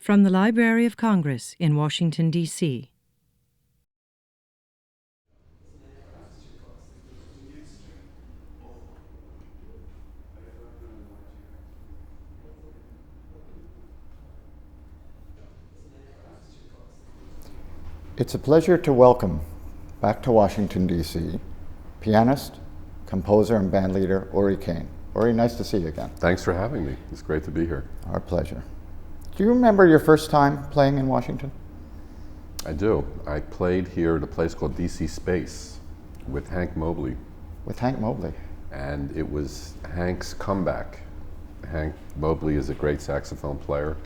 From the Library of Congress in Washington, D.C. It's a pleasure to welcome back to Washington, D.C., pianist, composer, and bandleader Uri Caine. Uri, nice to see you again. Thanks for having me. It's great to be here. Our pleasure. Do you remember your first time playing in Washington? I do. I played here at a place called DC Space with Hank Mobley. With Hank Mobley. And it was Hank's comeback. Hank Mobley is a great saxophone player,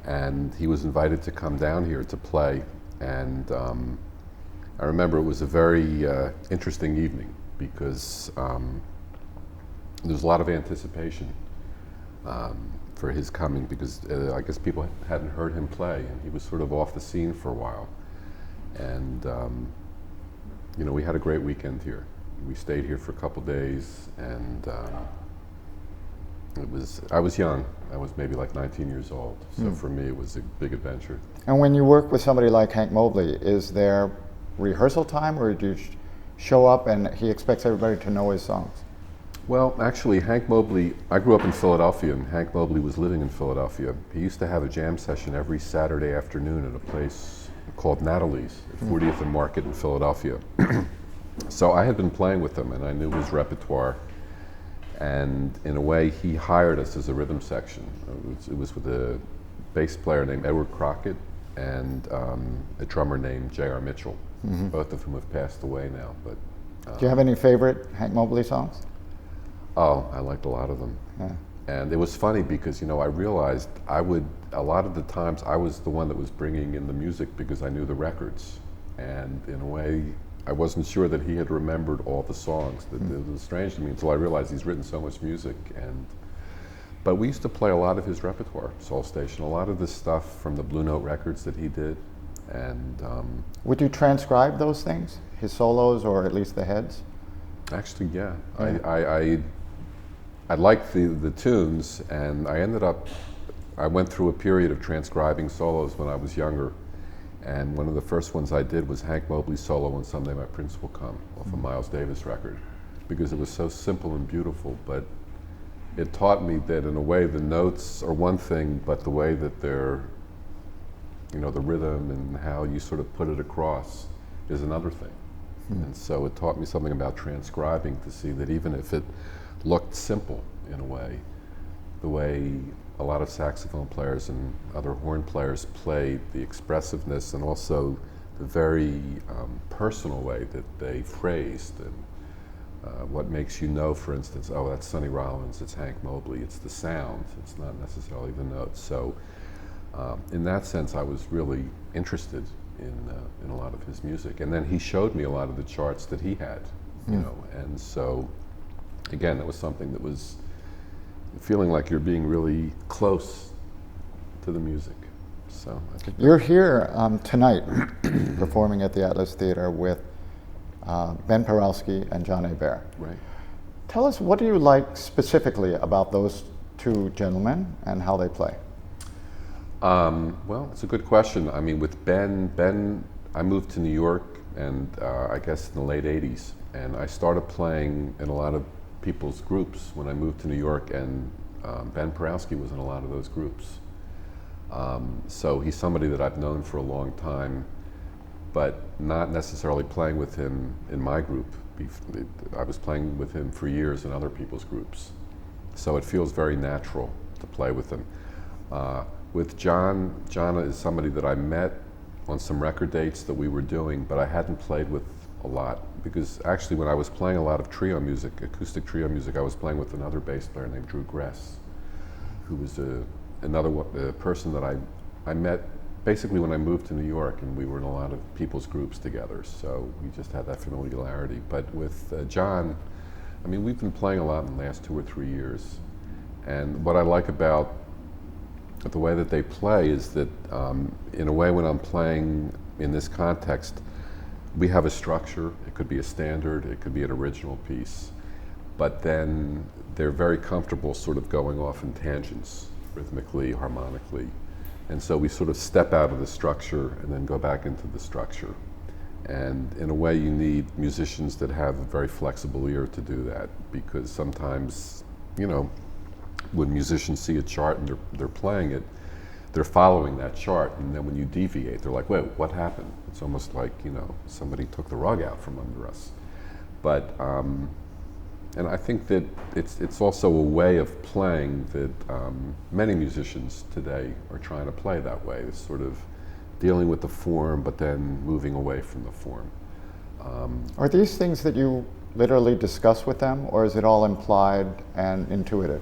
and he was invited to come down here to play. And I remember it was a very interesting evening because there was a lot of anticipation for his coming because I guess people hadn't heard him play, and he was sort of off the scene for a while. And you know, we had a great weekend here. We stayed here for a couple days, and I was young. I was maybe like 19 years old, so for me it was a big adventure. And when you work with somebody like Hank Mobley, is there rehearsal time, or do you show up and he expects everybody to know his songs? Well, actually, Hank Mobley, I grew up in Philadelphia, and Hank Mobley was living in Philadelphia. He used to have a jam session every Saturday afternoon at a place called Natalie's at 40th and Market in Philadelphia. So I had been playing with him, and I knew his repertoire. And in a way, he hired us as a rhythm section. It was with a bass player named Edward Crockett and a drummer named J.R. Mitchell, both of whom have passed away now. But do you have any favorite Hank Mobley songs? Oh, I liked a lot of them. Yeah. And it was funny because, you know, I realized a lot of the times I was the one that was bringing in the music because I knew the records. And in a way, I wasn't sure that he had remembered all the songs. It was strange to me until I realized he's written so much music. But we used to play a lot of his repertoire, Soul Station, a lot of the stuff from the Blue Note records that he did. And would you transcribe those things, his solos, or at least the heads? Actually, yeah. I liked the tunes, and I went through a period of transcribing solos when I was younger. And one of the first ones I did was Hank Mobley's solo on Someday My Prince Will Come off a Miles Davis record, because it was so simple and beautiful, but it taught me that in a way the notes are one thing, but the way that they're, you know, the rhythm and how you sort of put it across is another thing. And so it taught me something about transcribing, to see that even if it looked simple in a way, the way a lot of saxophone players and other horn players played, the expressiveness and also the very personal way that they phrased, and what makes you know, for instance, oh, that's Sonny Rollins, it's Hank Mobley, it's the sound, it's not necessarily the notes. So in that sense, I was really interested in a lot of his music. And then he showed me a lot of the charts that he had, you know, and so again, that was something that was feeling like you're being really close to the music. So I think you're here tonight performing at the Atlas Theater with Ben Peralski and John Hebert. Right. Tell us, what do you like specifically about those two gentlemen and how they play? Well, it's a good question. I mean, with Ben, I moved to New York, and I guess in the late 80s, and I started playing in a lot of people's groups when I moved to New York, and Ben Peralski was in a lot of those groups. So he's somebody that I've known for a long time, but not necessarily playing with him in my group. I was playing with him for years in other people's groups. So it feels very natural to play with him. With John is somebody that I met on some record dates that we were doing, but I hadn't played with a lot, because actually when I was playing a lot of trio music, acoustic trio music, I was playing with another bass player named Drew Gress, who was another person that I met basically when I moved to New York, and we were in a lot of people's groups together, so we just had that familiarity. But with John, I mean, we've been playing a lot in the last 2 or 3 years, and what I like about the way that they play is that in a way, when I'm playing in this context, we have a structure. It could be a standard, it could be an original piece, but then they're very comfortable sort of going off in tangents, rhythmically, harmonically, And so we sort of step out of the structure and then go back into the structure. And in a way, you need musicians that have a very flexible ear to do that, because sometimes, you know, when musicians see a chart and they're playing it, they're following that chart, and then when you deviate, they're like, wait, what happened? It's almost like, you know, somebody took the rug out from under us. But, and I think that it's also a way of playing that many musicians today are trying to play that way. It's sort of dealing with the form, but then moving away from the form. Are these things that you literally discuss with them, or is it all implied and intuitive?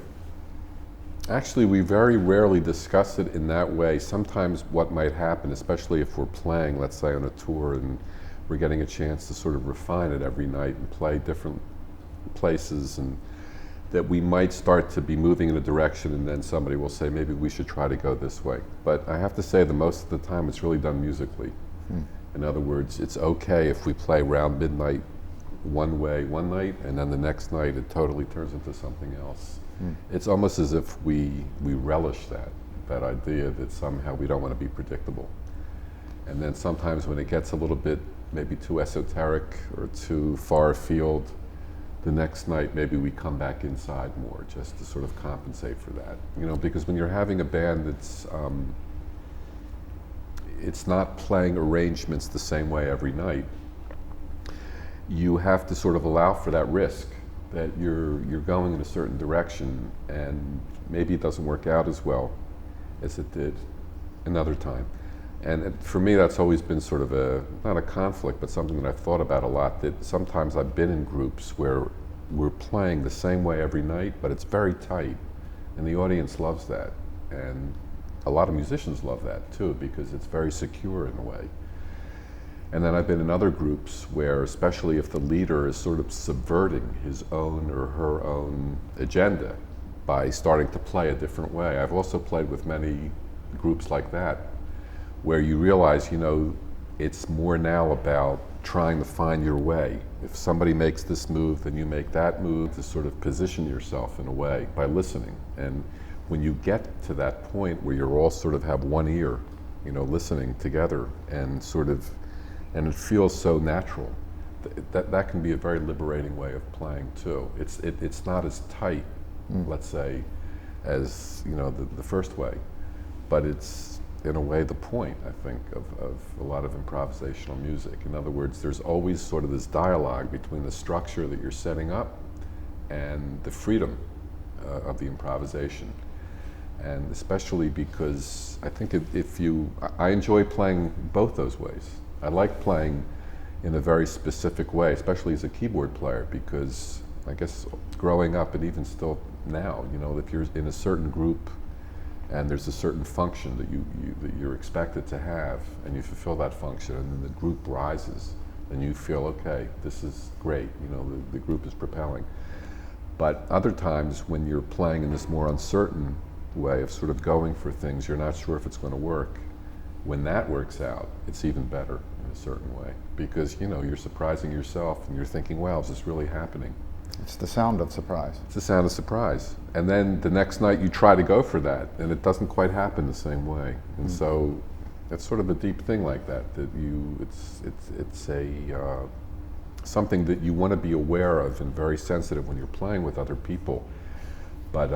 Actually, we very rarely discuss it in that way. Sometimes what might happen, especially if we're playing, let's say on a tour, and we're getting a chance to sort of refine it every night and play different places, and that we might start to be moving in a direction, and then somebody will say, maybe we should try to go this way. But I have to say that most of the time it's really done musically. In other words, it's okay if we play around midnight one way one night, and then the next night it totally turns into something else. It's almost as if we relish that idea that somehow we don't want to be predictable. And then sometimes when it gets a little bit maybe too esoteric or too far afield, the next night maybe we come back inside more just to sort of compensate for that. You know, because when you're having a band that's it's not playing arrangements the same way every night, you have to sort of allow for that risk that you're going in a certain direction and maybe it doesn't work out as well as it did another time. And for me, that's always been sort of not a conflict, but something that I've thought about a lot, that sometimes I've been in groups where we're playing the same way every night, but it's very tight, and the audience loves that. And a lot of musicians love that too, because it's very secure in a way. And then I've been in other groups where, especially if the leader is sort of subverting his own or her own agenda by starting to play a different way. I've also played with many groups like that, where you realize, you know, it's more now about trying to find your way. If somebody makes this move, then you make that move, to sort of position yourself in a way by listening. And when you get to that point where you're all sort of have one ear, you know, listening together, and sort of, and it feels so natural, that can be a very liberating way of playing too. It's not as tight, let's say, as, you know, the first way, but it's in a way the point, I think, of a lot of improvisational music. In other words, there's always sort of this dialogue between the structure that you're setting up and the freedom of the improvisation. And especially because I think I enjoy playing both those ways. I like playing in a very specific way, especially as a keyboard player, because I guess growing up and even still now, you know, if you're in a certain group and there's a certain function that you're expected to have, and you fulfill that function, and then the group rises, and you feel, okay, this is great, you know, the group is propelling. But other times when you're playing in this more uncertain way of sort of going for things, you're not sure if it's going to work. When that works out, it's even better in a certain way, because, you know, you're surprising yourself and you're thinking, wow, is this really happening? It's the sound of surprise. It's the sound of surprise. And then the next night you try to go for that, and it doesn't quite happen the same way. And so it's sort of a deep thing like that, it's something that you want to be aware of and very sensitive when you're playing with other people. But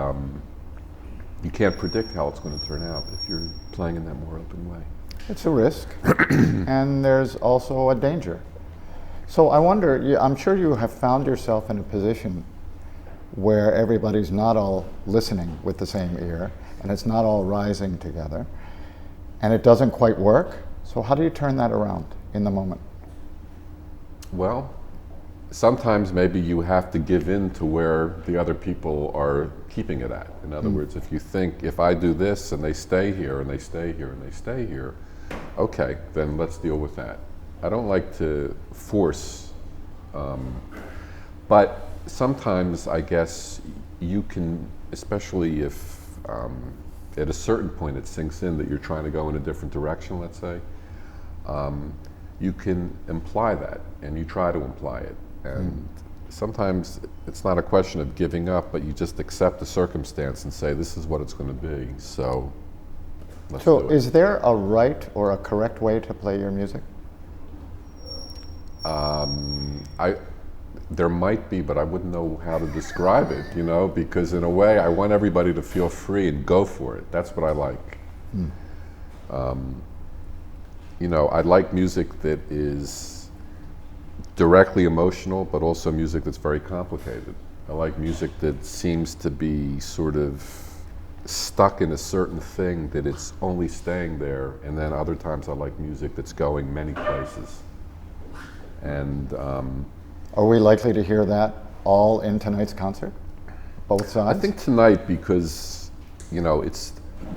you can't predict how it's going to turn out if you're playing in that more open way. It's a risk, and there's also a danger. So I wonder, I'm sure you have found yourself in a position where everybody's not all listening with the same ear, and it's not all rising together, and it doesn't quite work. So how do you turn that around in the moment? Well, sometimes maybe you have to give in to where the other people are keeping it at. In other words, if you think, if I do this and they stay here and they stay here and they stay here, okay, then let's deal with that. I don't like to force, but sometimes I guess you can, especially if at a certain point it sinks in that you're trying to go in a different direction, let's say, you can imply that, and you try to imply it. And sometimes it's not a question of giving up, but you just accept the circumstance and say, this is what it's going to be. So Let's So do it. is there a right or a correct way to play your music? There might be, but I wouldn't know how to describe it, you know, because in a way I want everybody to feel free and go for it. That's what I like. You know, I like music that is directly emotional, but also music that's very complicated. I like music that seems to be sort of stuck in a certain thing, that it's only staying there, and then other times I like music that's going many places. And Are we likely to hear that all in tonight's concert? Both sides? I think tonight, because, you know,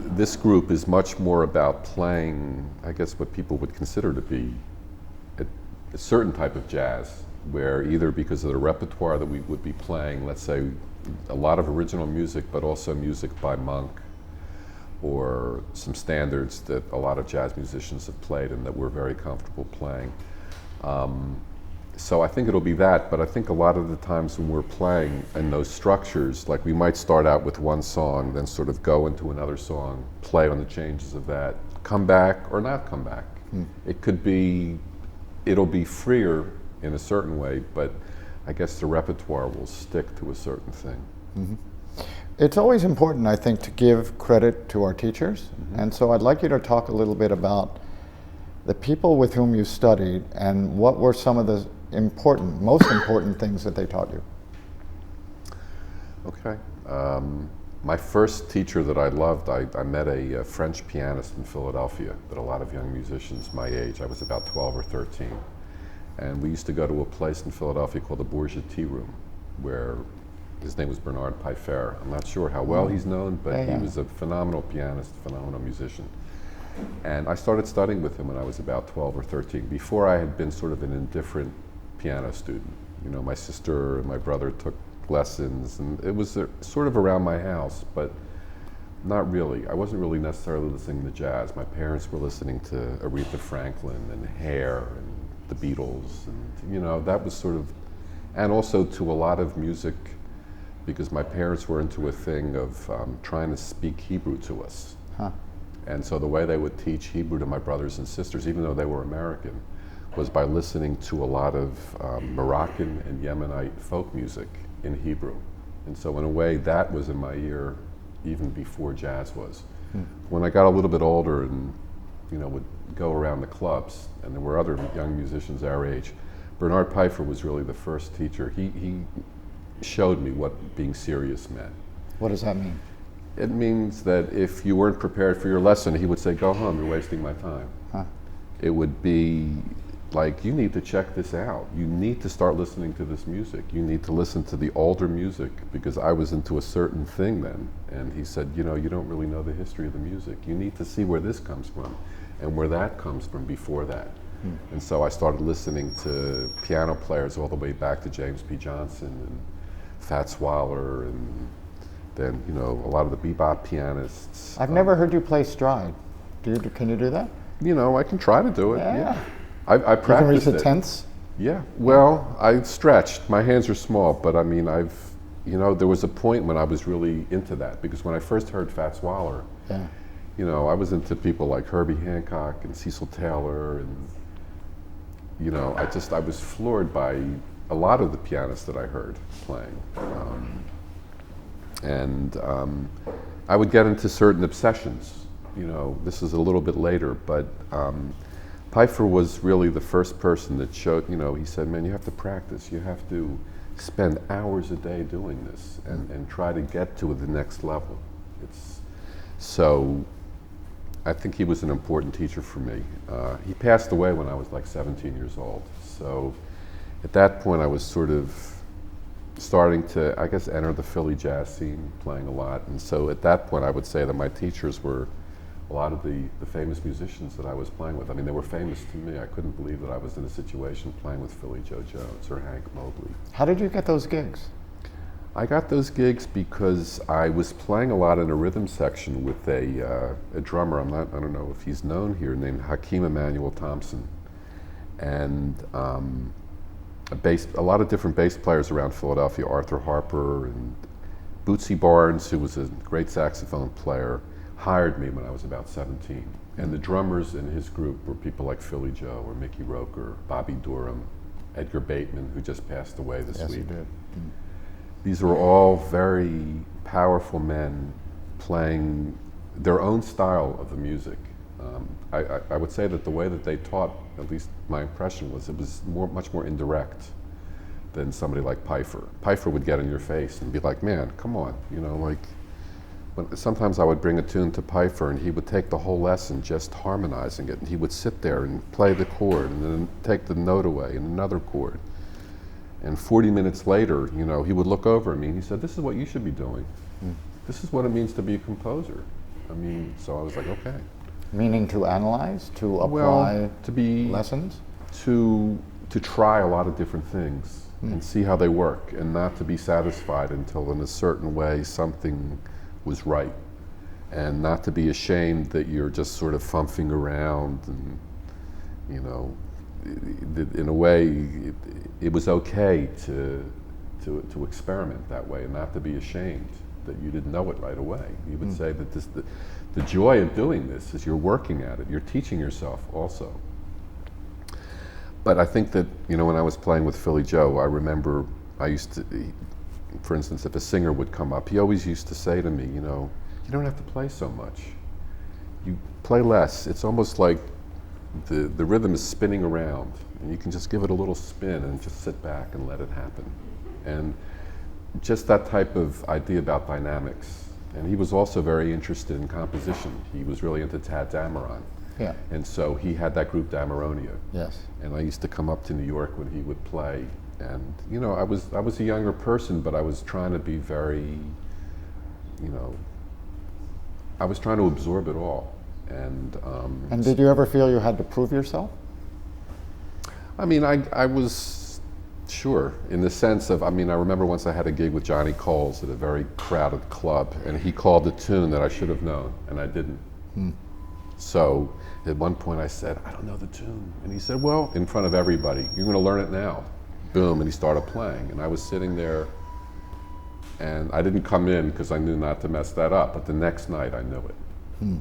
this group is much more about playing, I guess, what people would consider to be a certain type of jazz, where either because of the repertoire that we would be playing, let's say a lot of original music, but also music by Monk, or some standards that a lot of jazz musicians have played and that we're very comfortable playing. So I think it'll be that, but I think a lot of the times when we're playing in those structures, like we might start out with one song, then sort of go into another song, play on the changes of that, come back or not come back. It could be, it'll be freer in a certain way, but I guess the repertoire will stick to a certain thing. It's always important, I think, to give credit to our teachers. And so I'd like you to talk a little bit about the people with whom you studied and what were some of the most important things that they taught you. Okay. My first teacher that I loved, I met a French pianist in Philadelphia that a lot of young musicians my age, I was about 12 or 13. And we used to go to a place in Philadelphia called the Borgia Tea Room, where his name was Bernard Pfeiffer. I'm not sure how well he's known, but he was a phenomenal pianist, phenomenal musician. And I started studying with him when I was about 12 or 13. Before, I had been sort of an indifferent piano student. You know, my sister and my brother took lessons, and it was sort of around my house, but not really. I wasn't really necessarily listening to jazz. My parents were listening to Aretha Franklin and Hair and the Beatles, and you know, that was sort of, and also to a lot of music, because my parents were into a thing of trying to speak Hebrew to us. And so the way they would teach Hebrew to my brothers and sisters, even though they were American, was by listening to a lot of Moroccan and Yemenite folk music in Hebrew. And so in a way, that was in my ear even before jazz was. When I got a little bit older and, you know, would go around the clubs, and there were other young musicians our age, Bernard Pfeiffer was really the first teacher. He showed me what being serious meant. What does that mean? It means that if you weren't prepared for your lesson, he would say, go home, you're wasting my time. It would be like, you need to check this out. You need to start listening to this music. You need to listen to the older music, because I was into a certain thing then. And he said, you know, you don't really know the history of the music. You need to see where this comes from and where that comes from before that. And so I started listening to piano players all the way back to James P. Johnson and Fats Waller, and then, you know, a lot of the bebop pianists. I've never heard you play stride. Can you do that? You know, I can try to do it, yeah. I practiced You can reach the it. tenths? Yeah, well, I stretched. My hands are small, but I mean, you know, there was a point when I was really into that, because when I first heard Fats Waller, you know, I was into people like Herbie Hancock and Cecil Taylor, and, you know, I was floored by a lot of the pianists that I heard playing. I would get into certain obsessions. You know, this is a little bit later, but Pfeiffer was really the first person that showed, you know, he said, man, you have to practice. You have to spend hours a day doing this and try to get to the next level. So I think he was an important teacher for me. He passed away when I was like 17 years old. So at that point, I was sort of starting to, I guess, enter the Philly jazz scene, playing a lot. And so at that point, I would say that my teachers were a lot of the famous musicians that I was playing with. I mean, they were famous to me. I couldn't believe that I was in a situation playing with Philly Joe Jones or Hank Mobley. How did you get those gigs? I got those gigs because I was playing a lot in a rhythm section with a drummer, I don't know if he's known here, named Hakeem Emmanuel Thompson. And a lot of different bass players around Philadelphia, Arthur Harper and Bootsy Barnes, who was a great saxophone player, hired me when I was about 17. And the drummers in his group were people like Philly Joe or Mickey Roker, Bobby Durham, Edgar Bateman, who just passed away this week. Yes, he did. These are all very powerful men playing their own style of the music. I would say that the way that they taught, at least my impression was, it was much more indirect than somebody like Pfeiffer. Pfeiffer would get in your face and be like, man, come on, you know, like, sometimes I would bring a tune to Pfeiffer and he would take the whole lesson just harmonizing it, and he would sit there and play the chord and then take the note away and another chord. And 40 minutes later, you know, he would look over at me and he said, this is what you should be doing. This is what it means to be a composer. I mean, so I was like, okay. Meaning to analyze, to apply Well, to be lessons? to try a lot of different things and see how they work, and not to be satisfied until in a certain way something was right, and not to be ashamed that you're just sort of fumphing around, and you know, in a way it was okay to experiment that way, and not to be ashamed that you didn't know it right away. You would say that the joy of doing this is you're working at it, you're teaching yourself also. But I think that, you know, when I was playing with Philly Joe, I remember I used to, for instance, if a singer would come up, he always used to say to me, you know, you don't have to play so much. You play less. It's almost like the rhythm is spinning around, and you can just give it a little spin and just sit back and let it happen. And just that type of idea about dynamics. And he was also very interested in composition. He was really into Tad Dameron. Yeah. And so he had that group Dameronia. Yes. And I used to come up to New York when he would play. And, you know, I was a younger person, but I was trying to be very, you know, I was trying to absorb it all. And did you ever feel you had to prove yourself? I mean, I was sure, in the sense of, I mean, I remember once I had a gig with Johnny Coles at a very crowded club, and he called a tune that I should have known, and I didn't. So at one point I said, I don't know the tune. And he said, well, in front of everybody, you're going to learn it now. Boom, and he started playing. And I was sitting there, and I didn't come in because I knew not to mess that up, but the next night I knew it. Do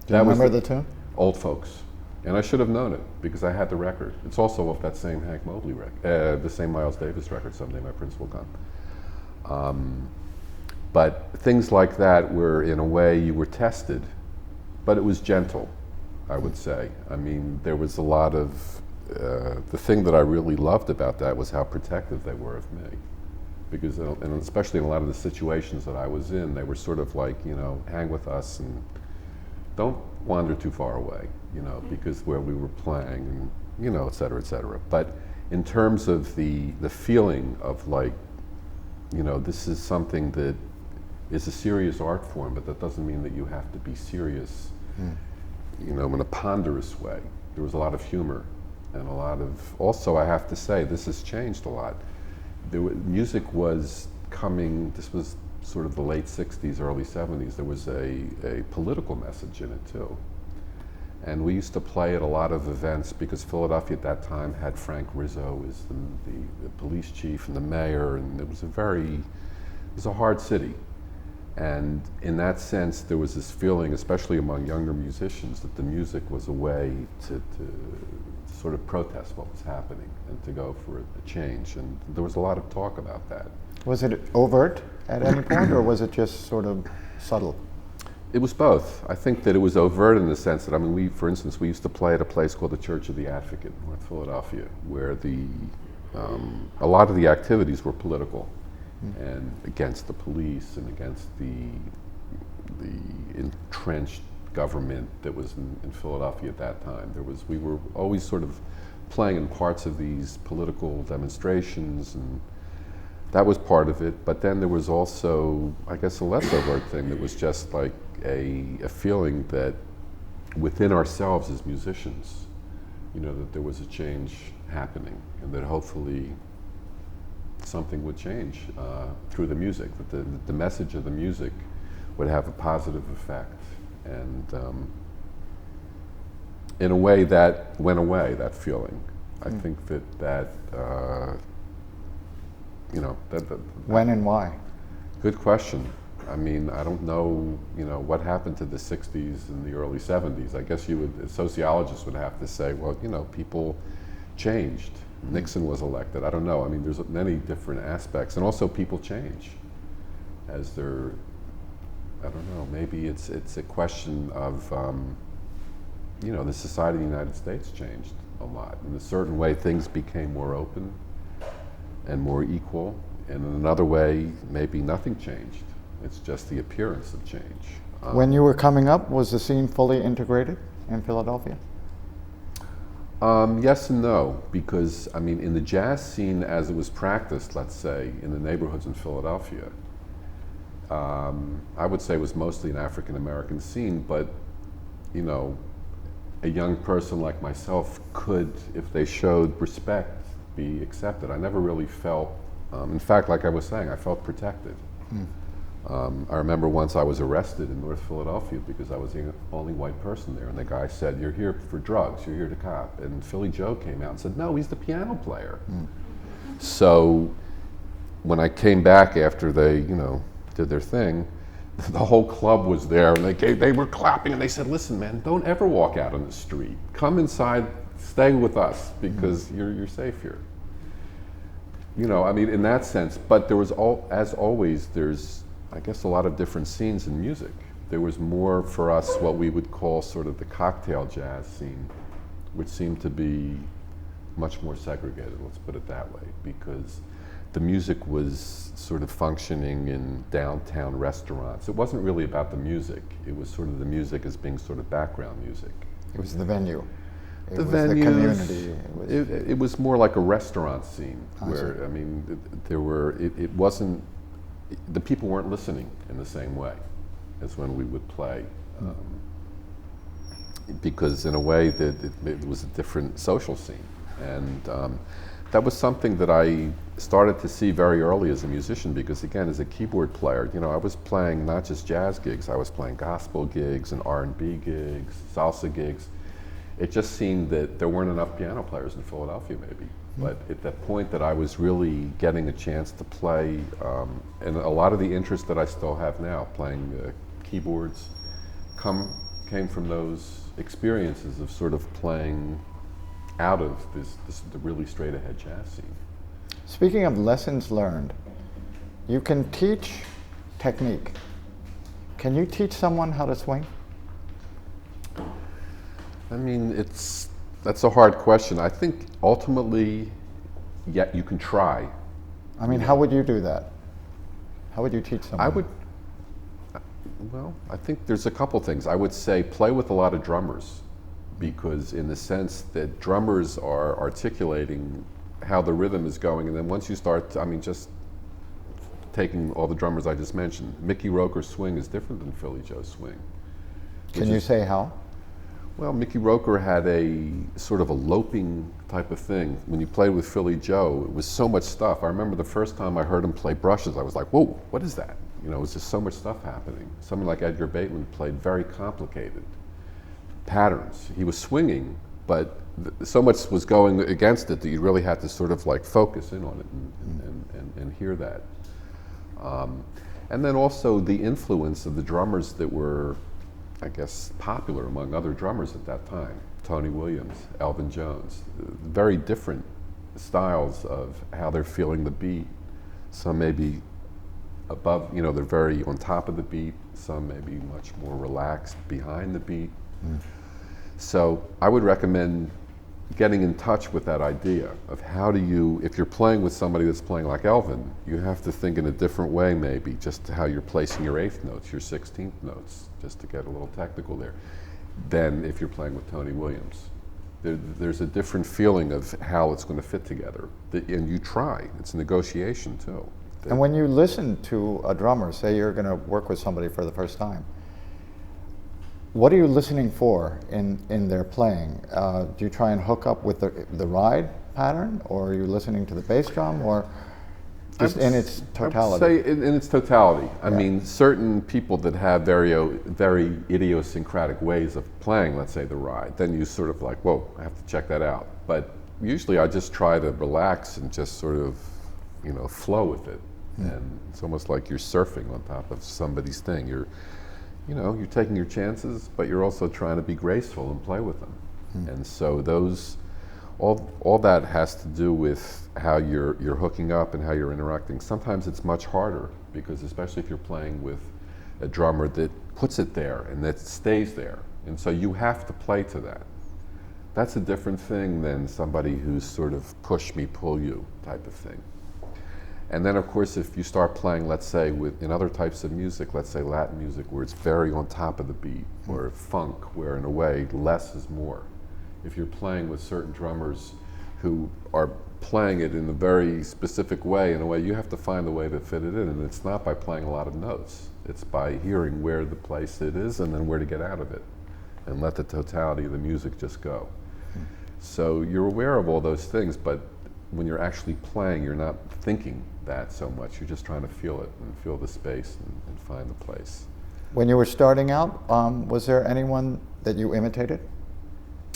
you remember the tune? Old Folks. And I should have known it because I had the record. It's also off that same Hank Mobley record, the same Miles Davis record, Someday My Prince Will Come. But things like that were, in a way, you were tested, but it was gentle, I would say. I mean, there was a lot of, the thing that I really loved about that was how protective they were of me. Because, and especially in a lot of the situations that I was in, they were sort of like, you know, hang with us and don't wander too far away, you know, because where we were playing, and, you know, et cetera, et cetera. But in terms of the feeling of like, you know, this is something that is a serious art form, but that doesn't mean that you have to be serious, you know, in a ponderous way. There was a lot of humor and a lot of, also I have to say, this has changed a lot. Music was coming, this was sort of the late 60s, early 70s, there was a political message in it too. And we used to play at a lot of events because Philadelphia at that time had Frank Rizzo as the police chief and the mayor, and it was a hard city. And in that sense, there was this feeling, especially among younger musicians, that the music was a way to sort of protest what was happening and to go for a change. And there was a lot of talk about that. Was it overt at any point, or was it just sort of subtle? It was both. I think that it was overt in the sense that, I mean, for instance, we used to play at a place called the Church of the Advocate in North Philadelphia, where a lot of the activities were political and against the police and against the entrenched government that was in Philadelphia at that time. We were always sort of playing in parts of these political demonstrations, and that was part of it. But then there was also, I guess, a less overt thing that was just like a feeling that within ourselves as musicians, you know, that there was a change happening, and that hopefully something would change through the music, that the message of the music would have a positive effect. And in a way that went away, that feeling. I think that you know, when and why? Good question. I mean, I don't know, what happened to the 60s and the early 70s. I guess sociologists would have to say, well, people changed. Nixon was elected. I don't know. I mean, there's many different aspects. And also people change as they're, I don't know, maybe it's a question of, the society of the United States changed a lot. In a certain way, things became more open and more equal. And in another way, maybe nothing changed. It's just the appearance of change. When you were coming up, was the scene fully integrated in Philadelphia? Yes and no, because I mean, in the jazz scene as it was practiced, let's say, in the neighborhoods in Philadelphia, I would say it was mostly an African American scene, but a young person like myself could, if they showed respect, be accepted. I never really felt, in fact, like I was saying, I felt protected. I remember once I was arrested in North Philadelphia because I was the only white person there, and the guy said, "You're here for drugs, you're here to cop." And Philly Joe came out and said, "No, he's the piano player." So when I came back after they, did their thing, the whole club was there, and they were clapping, and they said, "Listen, man, don't ever walk out on the street. Come inside, stay with us, because you're safe here." I mean, in that sense. But there was, as always, there's, I guess, a lot of different scenes in music. There was more for us what we would call sort of the cocktail jazz scene, which seemed to be much more segregated, let's put it that way, because the music was sort of functioning in downtown restaurants. It wasn't really about the music. It was sort of the music as being sort of background music. It was the venue. It was venues, the community. It was more like a restaurant scene where, I mean, it wasn't, the people weren't listening in the same way as when we would play. Because in a way that it was a different social scene. And that was something that I started to see very early as a musician, because again, as a keyboard player, I was playing not just jazz gigs, I was playing gospel gigs and R&B gigs, salsa gigs. It just seemed that there weren't enough piano players in Philadelphia, maybe. But at that point that I was really getting a chance to play, and a lot of the interest that I still have now, playing keyboards, came from those experiences of sort of playing out of the really straight ahead jazz scene. Speaking of lessons learned, you can teach technique. Can you teach someone how to swing? I mean, that's a hard question. I think ultimately, yeah, you can try. I mean, how would you do that? How would you teach someone? Well, I think there's a couple things. I would say play with a lot of drummers, because in the sense that drummers are articulating how the rhythm is going, and then once you start, just taking all the drummers I just mentioned, Mickey Roker's swing is different than Philly Joe's swing. Can you say how? Well, Mickey Roker had a sort of a loping type of thing. When you played with Philly Joe, it was so much stuff. I remember the first time I heard him play brushes, I was like, whoa, what is that? It was just so much stuff happening. Someone like Edgar Bateman played very complicated patterns. He was swinging, but so much was going against it that you really had to sort of like focus in on it and hear that. And then also the influence of the drummers that were, I guess, popular among other drummers at that time. Tony Williams, Elvin Jones, very different styles of how they're feeling the beat. Some may be above, they're very on top of the beat. Some may be much more relaxed behind the beat. So I would recommend getting in touch with that idea of how do you, if you're playing with somebody that's playing like Elvin, you have to think in a different way maybe, just how you're placing your 8th notes, your 16th notes, just to get a little technical there, than if you're playing with Tony Williams. There's a different feeling of how it's going to fit together. And you try, it's a negotiation too. And when you listen to a drummer, say you're going to work with somebody for the first time, what are you listening for in their playing? Do you try and hook up with the ride pattern, or are you listening to the bass drum, or just in its totality? I would say in its totality. I mean, certain people that have very idiosyncratic ways of playing, let's say the ride, then you sort of like, whoa, I have to check that out. But usually I just try to relax and just sort of, flow with it. And it's almost like you're surfing on top of somebody's thing. You're taking your chances, but you're also trying to be graceful and play with them. And so all that has to do with how you're hooking up and how you're interacting. Sometimes it's much harder because, especially if you're playing with a drummer that puts it there and that stays there, and so you have to play to that. That's a different thing than somebody who's sort of push me, pull you type of thing. And then, of course, if you start playing, let's say, in other types of music, let's say Latin music, where it's very on top of the beat, or funk, where in a way less is more. If you're playing with certain drummers who are playing it in a very specific way, in a way you have to find a way to fit it in, and it's not by playing a lot of notes. It's by hearing where the place it is and then where to get out of it, and let the totality of the music just go. So you're aware of all those things, but when you're actually playing, you're not thinking that so much. You're just trying to feel it and feel the space and find the place. When you were starting out, was there anyone that you imitated?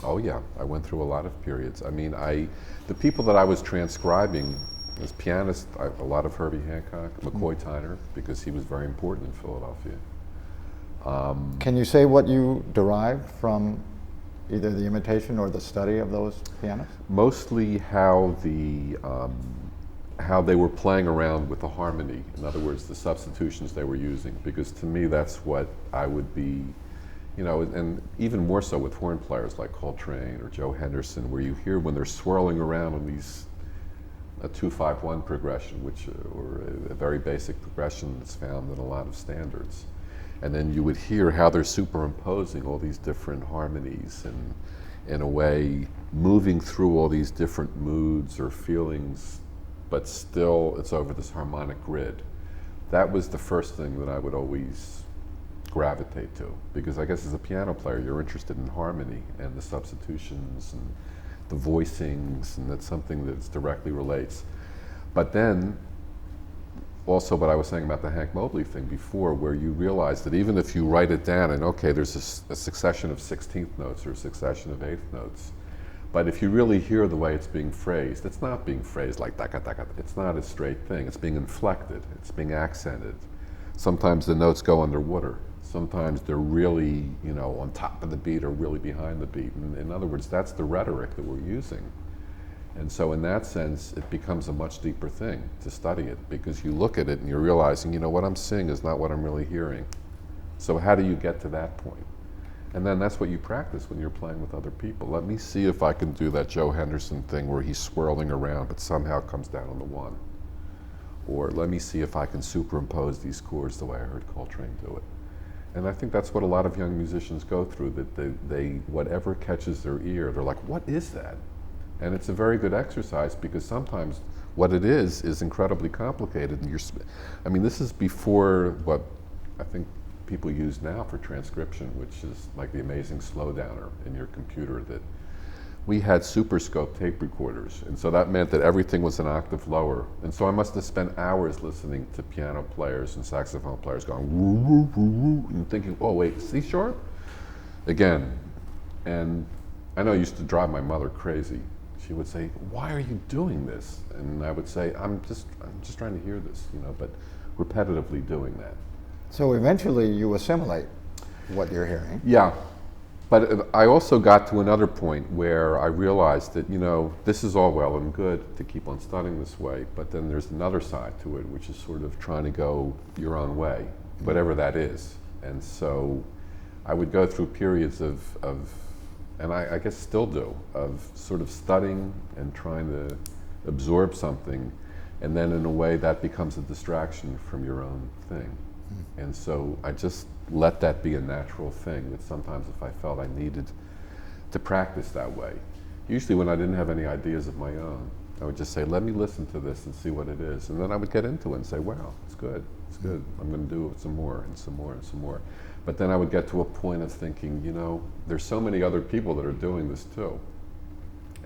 Oh yeah, I went through a lot of periods. I mean, the people that I was transcribing as pianist, a lot of Herbie Hancock, McCoy Tyner, because he was very important in Philadelphia. Can you say what you derived from either the imitation or the study of those pianists? Mostly how they were playing around with the harmony. In other words, the substitutions they were using, because to me that's what I would be, and even more so with horn players like Coltrane or Joe Henderson, where you hear when they're swirling around on a 2-5-1 progression, or a very basic progression that's found in a lot of standards. And then you would hear how they're superimposing all these different harmonies and, in a way, moving through all these different moods or feelings, but still it's over this harmonic grid. That was the first thing that I would always gravitate to, because I guess as a piano player, you're interested in harmony and the substitutions and the voicings, and that's something that directly relates. But then, also what I was saying about the Hank Mobley thing before, where you realize that even if you write it down and okay, there's a succession of 16th notes or a succession of 8th notes, but if you really hear the way it's being phrased, it's not being phrased like taka taka. It's not a straight thing. It's being inflected. It's being accented. Sometimes the notes go underwater. Sometimes they're really, on top of the beat or really behind the beat. And in other words, that's the rhetoric that we're using. And so in that sense, it becomes a much deeper thing to study it, because you look at it and you're realizing, what I'm seeing is not what I'm really hearing. So how do you get to that point? And then that's what you practice when you're playing with other people. Let me see if I can do that Joe Henderson thing where he's swirling around but somehow comes down on the one. Or let me see if I can superimpose these chords the way I heard Coltrane do it. And I think that's what a lot of young musicians go through, that they whatever catches their ear, they're like, what is that? And it's a very good exercise, because sometimes what it is incredibly complicated. And this is before what I think people use now for transcription, which is like the amazing slowdowner in your computer. That we had Super Scope tape recorders, and so that meant that everything was an octave lower. And so I must have spent hours listening to piano players and saxophone players going woo woo woo woo, and thinking, oh wait, C sharp again. And I know it used to drive my mother crazy. She would say, why are you doing this? And I would say, I'm just trying to hear this, but repetitively doing that. So eventually you assimilate what you're hearing. Yeah, but I also got to another point where I realized that, this is all well and good to keep on studying this way, but then there's another side to it, which is sort of trying to go your own way, whatever that is. And so I would go through periods of and I guess still do, of sort of studying and trying to absorb something, and then in a way that becomes a distraction from your own thing. And so I just let that be a natural thing, that sometimes if I felt I needed to practice that way, usually when I didn't have any ideas of my own, I would just say, let me listen to this and see what it is. And then I would get into it and say, wow, it's good, I'm going to do it some more and some more and some more. But then I would get to a point of thinking, there's so many other people that are doing this too.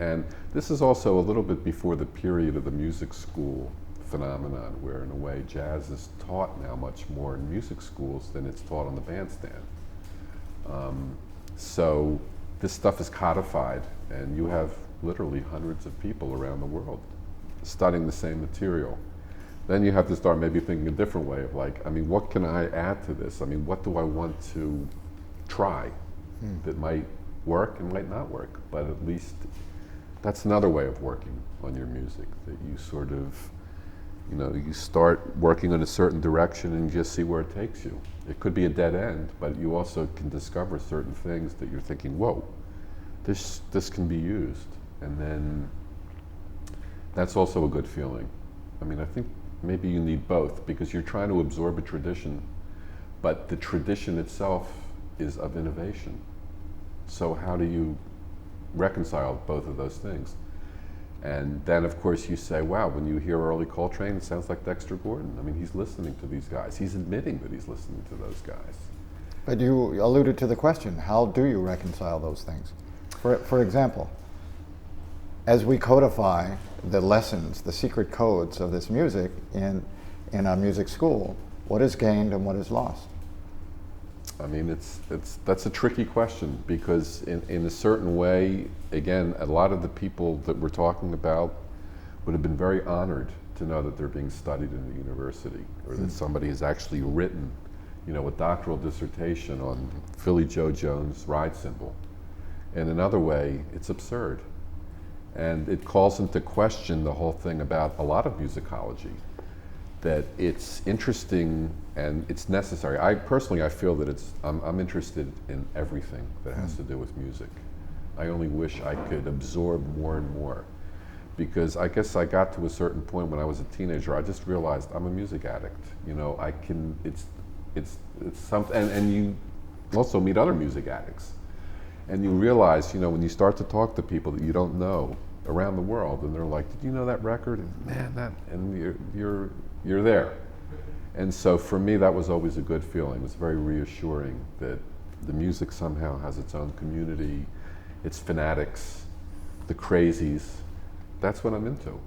And this is also a little bit before the period of the music school phenomenon, where in a way jazz is taught now much more in music schools than it's taught on the bandstand. So this stuff is codified, and you have literally hundreds of people around the world studying the same material. then you have to start maybe thinking a different way of like, I mean, what can I add to this? I mean, what do I want to try that might work and might not work? But at least that's another way of working on your music, that you sort of, you know, you start working in a certain direction and just see where it takes you. It could be a dead end, but you also can discover certain things that you're thinking, whoa, this can be used. And then that's also a good feeling. I mean, I think maybe you need both, because you're trying to absorb a tradition, but the tradition itself is of innovation. So how do you reconcile both of those things? And then, of course, you say, wow, when you hear early Coltrane, it sounds like Dexter Gordon. I mean, he's listening to these guys. He's admitting that he's listening to those guys. But you alluded to the question, how do you reconcile those things? For example, as we codify the lessons, the secret codes of this music in a music school, what is gained and what is lost? I mean, that's a tricky question, because in a certain way, again, a lot of the people that we're talking about would have been very honored to know that they're being studied in the university, or that somebody has actually written, you know, a doctoral dissertation on Philly Joe Jones' ride cymbal. In another way, it's absurd. And it calls into question the whole thing about a lot of musicology, that it's interesting and it's necessary. I feel that I'm interested in everything that has to do with music. I only wish I could absorb more and more, because I guess I got to a certain point when I was a teenager, I just realized I'm a music addict. You know, it's something, and you also meet other music addicts. And you realize, you know, when you start to talk to people that you don't know around the world, and they're like, "Did you know that record?" And man, and you're there. And so for me, that was always a good feeling. It was very reassuring that the music somehow has its own community, its fanatics, the crazies. That's what I'm into.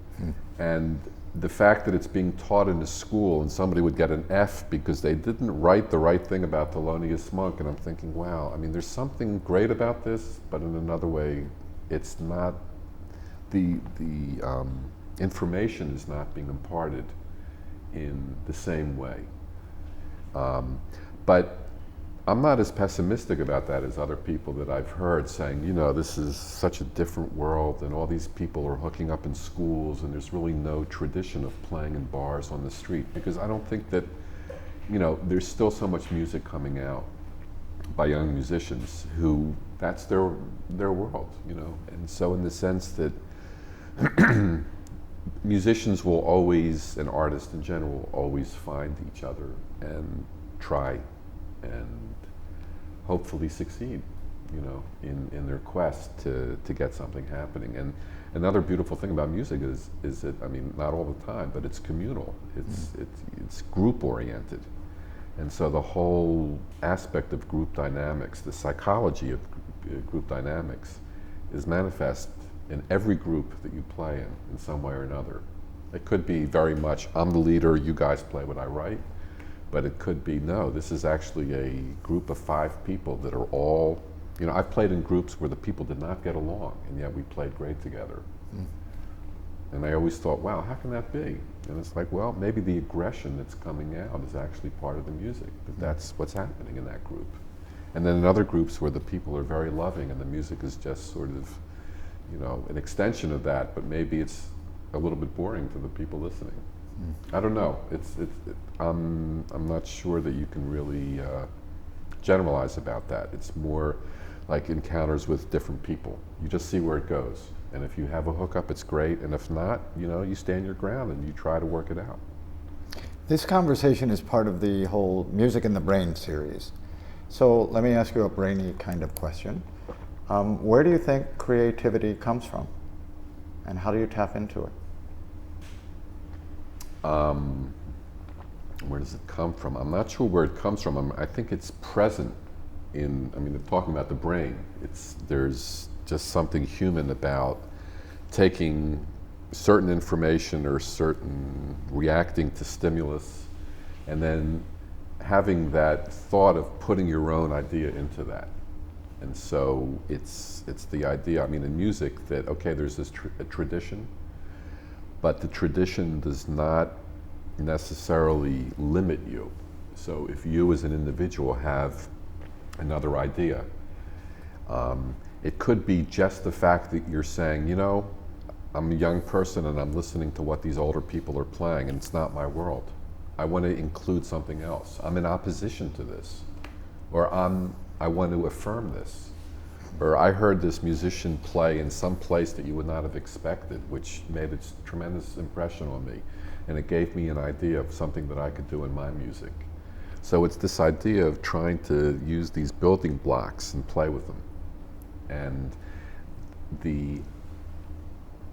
And the fact that it's being taught in a school and somebody would get an F because they didn't write the right thing about Thelonious Monk, and I'm thinking, wow, I mean, there's something great about this, but in another way, it's not, the information is not being imparted in the same way. But I'm not as pessimistic about that as other people that I've heard saying, you know, this is such a different world, and all these people are hooking up in schools, and there's really no tradition of playing in bars on the street. Because I don't think that, you know, there's still so much music coming out by young musicians who, that's their world, you know. And so in the sense that musicians will always, and artists in general, will always find each other and try and hopefully succeed, you know, in their quest to get something happening. And another beautiful thing about music is that, I mean, not all the time, but it's communal. It's group oriented. And so the whole aspect of group dynamics, the psychology of group dynamics, is manifest in every group that you play in some way or another. It could be very much, I'm the leader, you guys play what I write. But it could be, no, this is actually a group of 5 people that are all, you know, I've played in groups where the people did not get along, and yet we played great together. And I always thought, wow, how can that be? And it's like, well, maybe the aggression that's coming out is actually part of the music, but that's what's happening in that group. And then in other groups where the people are very loving and the music is just sort of, you know, an extension of that, but maybe it's a little bit boring to the people listening. I don't know. I'm not sure that you can really generalize about that. It's more like encounters with different people. You just see where it goes. And if you have a hookup, it's great. And if not, you know, you stand your ground and you try to work it out. This conversation is part of the whole Music in the Brain series. So let me ask you a brainy kind of question. Where do you think creativity comes from? And how do you tap into it? Where does it come from? I'm not sure where it comes from. I think it's present in, I mean, talking about the brain, there's just something human about taking certain information or reacting to stimulus, and then having that thought of putting your own idea into that. And so it's the idea, I mean, in music, that, okay, there's this a tradition, but the tradition does not necessarily limit you. So if you as an individual have another idea, it could be just the fact that you're saying, you know, I'm a young person and I'm listening to what these older people are playing and it's not my world. I want to include something else. I'm in opposition to this. Or I want to affirm this. Or I heard this musician play in some place that you would not have expected, which made a tremendous impression on me. And it gave me an idea of something that I could do in my music. So it's this idea of trying to use these building blocks and play with them. And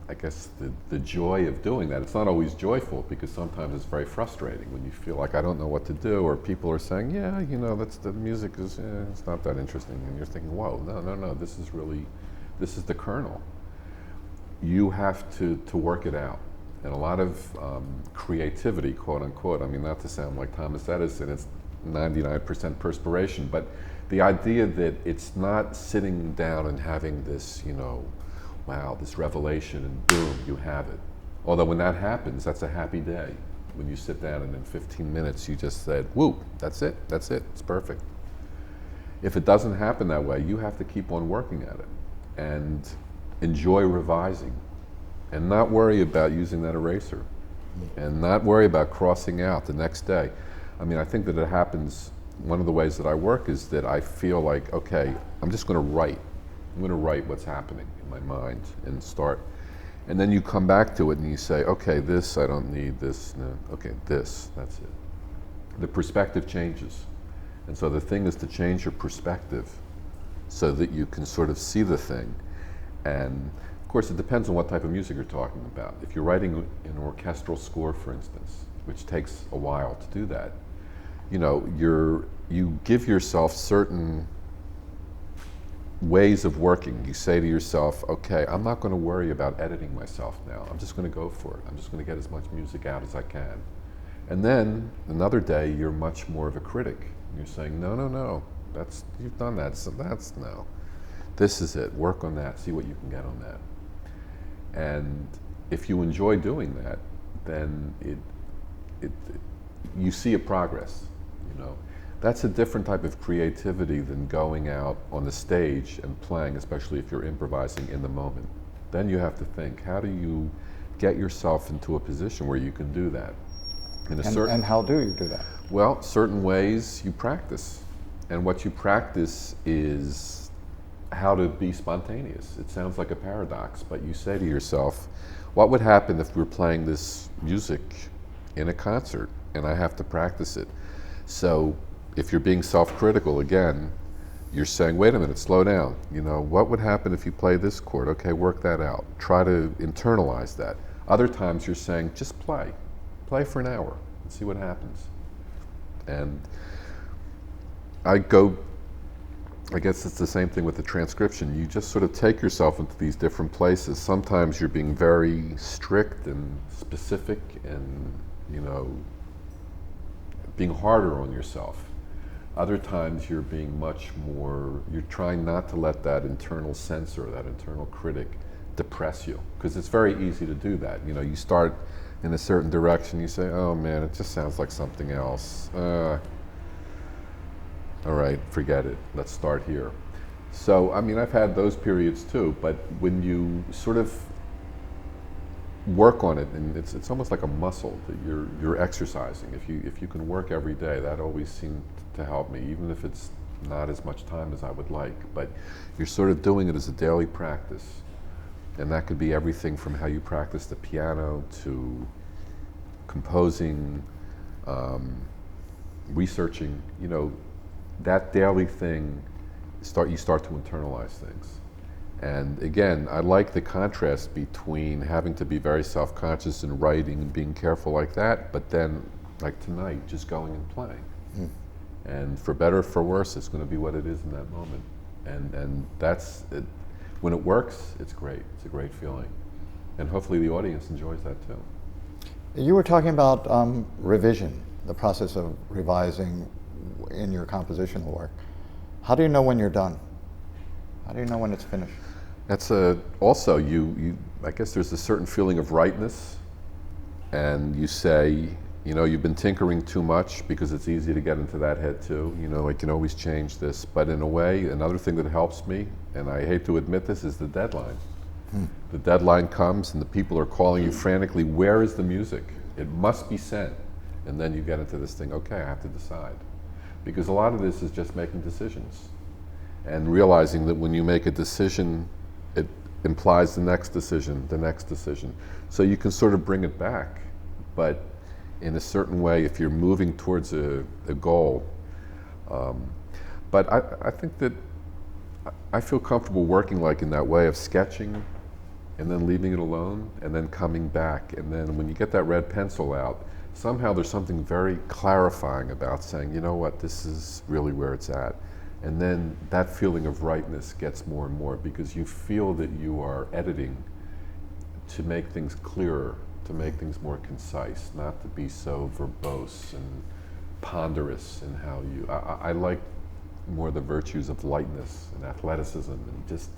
I guess the joy of doing that, it's not always joyful because sometimes it's very frustrating when you feel like I don't know what to do, or people are saying, yeah, you know, the music is, it's not that interesting. And you're thinking, whoa, no, this is the kernel. You have to work it out. And a lot of creativity, quote unquote, I mean, not to sound like Thomas Edison, it's 99% perspiration, but the idea that it's not sitting down and having this, you know, wow, this revelation and boom, you have it. Although when that happens, that's a happy day. When you sit down and in 15 minutes you just said, woo, that's it, it's perfect. If it doesn't happen that way, you have to keep on working at it and enjoy revising and not worry about using that eraser and not worry about crossing out the next day. I mean, I think that it happens, one of the ways that I work is that I feel like, okay, I'm just going to write. I'm going to write what's happening in my mind and start. And then you come back to it and you say, okay, this, I don't need this, no, okay, this, that's it. The perspective changes. And so the thing is to change your perspective so that you can sort of see the thing. And of course, it depends on what type of music you're talking about. If you're writing an orchestral score, for instance, which takes a while to do that, you know, you give yourself certain ways of working. You say to yourself, okay, I'm not going to worry about editing myself now. I'm just going to go for it. I'm just going to get as much music out as I can. And then another day, you're much more of a critic. You're saying, no, you've done that, so no. This is it, work on that, see what you can get on that. And if you enjoy doing that, then you see a progress, you know. That's a different type of creativity than going out on the stage and playing, especially if you're improvising in the moment. Then you have to think, how do you get yourself into a position where you can do that? And how do you do that? Well, certain ways you practice. And what you practice is how to be spontaneous. It sounds like a paradox, but you say to yourself, what would happen if we're playing this music in a concert and I have to practice it? So if you're being self-critical again, you're saying, wait a minute, slow down. You know, what would happen if you play this chord? Okay, work that out. Try to internalize that. Other times you're saying, just play. Play for an hour and see what happens. And I guess it's the same thing with the transcription. You just sort of take yourself into these different places. Sometimes you're being very strict and specific and, you know, being harder on yourself. Other times you're being much more, you're trying not to let that internal censor, that internal critic depress you. Because it's very easy to do that. You know, you start in a certain direction, you say, oh man, it just sounds like something else. All right, forget it, let's start here. So, I mean, I've had those periods too, but when you sort of work on it, and it's almost like a muscle that you're exercising. If you can work every day, that always seemed to help me, even if it's not as much time as I would like. But you're sort of doing it as a daily practice, and that could be everything from how you practice the piano to composing, researching. You know, that daily thing. You start to internalize things. And again, I like the contrast between having to be very self-conscious in writing and being careful like that, but then, like tonight, just going and playing. Mm. And for better or for worse, it's going to be what it is in that moment. And that's it. When it works, it's great. It's a great feeling. And hopefully the audience enjoys that too. You were talking about revision, the process of revising in your compositional work. How do you know when you're done? How do you know when it's finished? That's also, I guess there's a certain feeling of rightness, and you say, You know, you've been tinkering too much because it's easy to get into that head too. You know, I can always change this. But in a way, another thing that helps me, and I hate to admit this, is the deadline. The deadline comes and the people are calling you frantically, where is the music? It must be sent. And then you get into this thing, okay, I have to decide. Because a lot of this is just making decisions. And realizing that when you make a decision, it implies the next decision, the next decision. So you can sort of bring it back. But in a certain way, if you're moving towards a goal. But I think that I feel comfortable working like in that way of sketching and then leaving it alone and then coming back. And then when you get that red pencil out, somehow there's something very clarifying about saying, you know what, this is really where it's at. And then that feeling of rightness gets more and more because you feel that you are editing to make things clearer, to make things more concise, not to be so verbose and ponderous in how you, I like more the virtues of lightness and athleticism and just,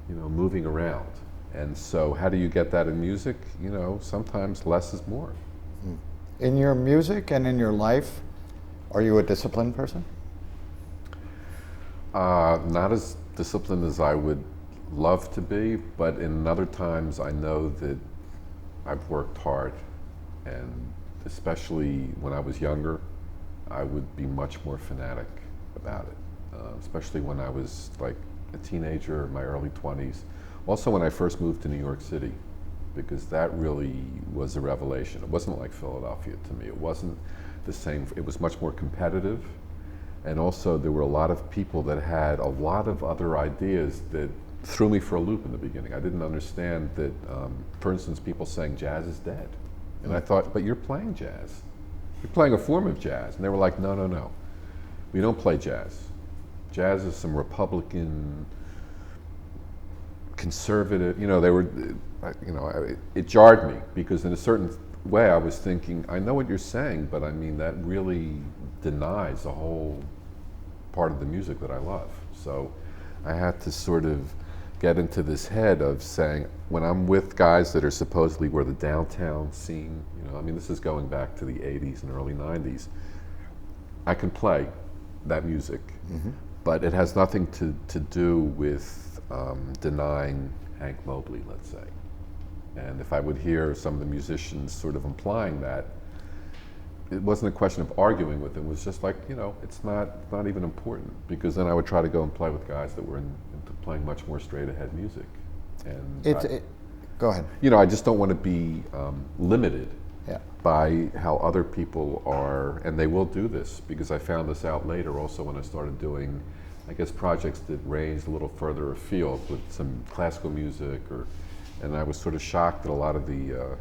you know, moving around. And so how do you get that in music? You know, sometimes less is more. In your music and in your life, are you a disciplined person? Not as disciplined as I would love to be, but in other times I know that I've worked hard, and especially when I was younger, I would be much more fanatic about it, especially when I was like a teenager, in my early 20s. Also when I first moved to New York City, because that really was a revelation. It wasn't like Philadelphia to me. It wasn't the same. It was much more competitive. And also there were a lot of people that had a lot of other ideas that threw me for a loop in the beginning. I didn't understand that, for instance, people saying jazz is dead. And I thought, but you're playing jazz. You're playing a form of jazz. And they were like, no, no, no. We don't play jazz. Jazz is some Republican, conservative, you know, they were, you know, it jarred me because in a certain way I was thinking, I know what you're saying, but I mean, that really denies a whole part of the music that I love. So I had to sort of get into this head of saying, when I'm with guys that are supposedly were the downtown scene, you know, I mean, this is going back to the 80s and early 90s, I can play that music, but it has nothing to do with denying Hank Mobley, let's say. And if I would hear some of the musicians sort of implying that, it wasn't a question of arguing with them. It was just like, you know, it's not even important, because then I would try to go and play with guys that were into playing much more straight ahead music. And go ahead. You know, I just don't want to be limited Yeah. by how other people are, and they will do this, because I found this out later also when I started doing, I guess, projects that ranged a little further afield with some classical music, and I was sort of shocked that a lot of the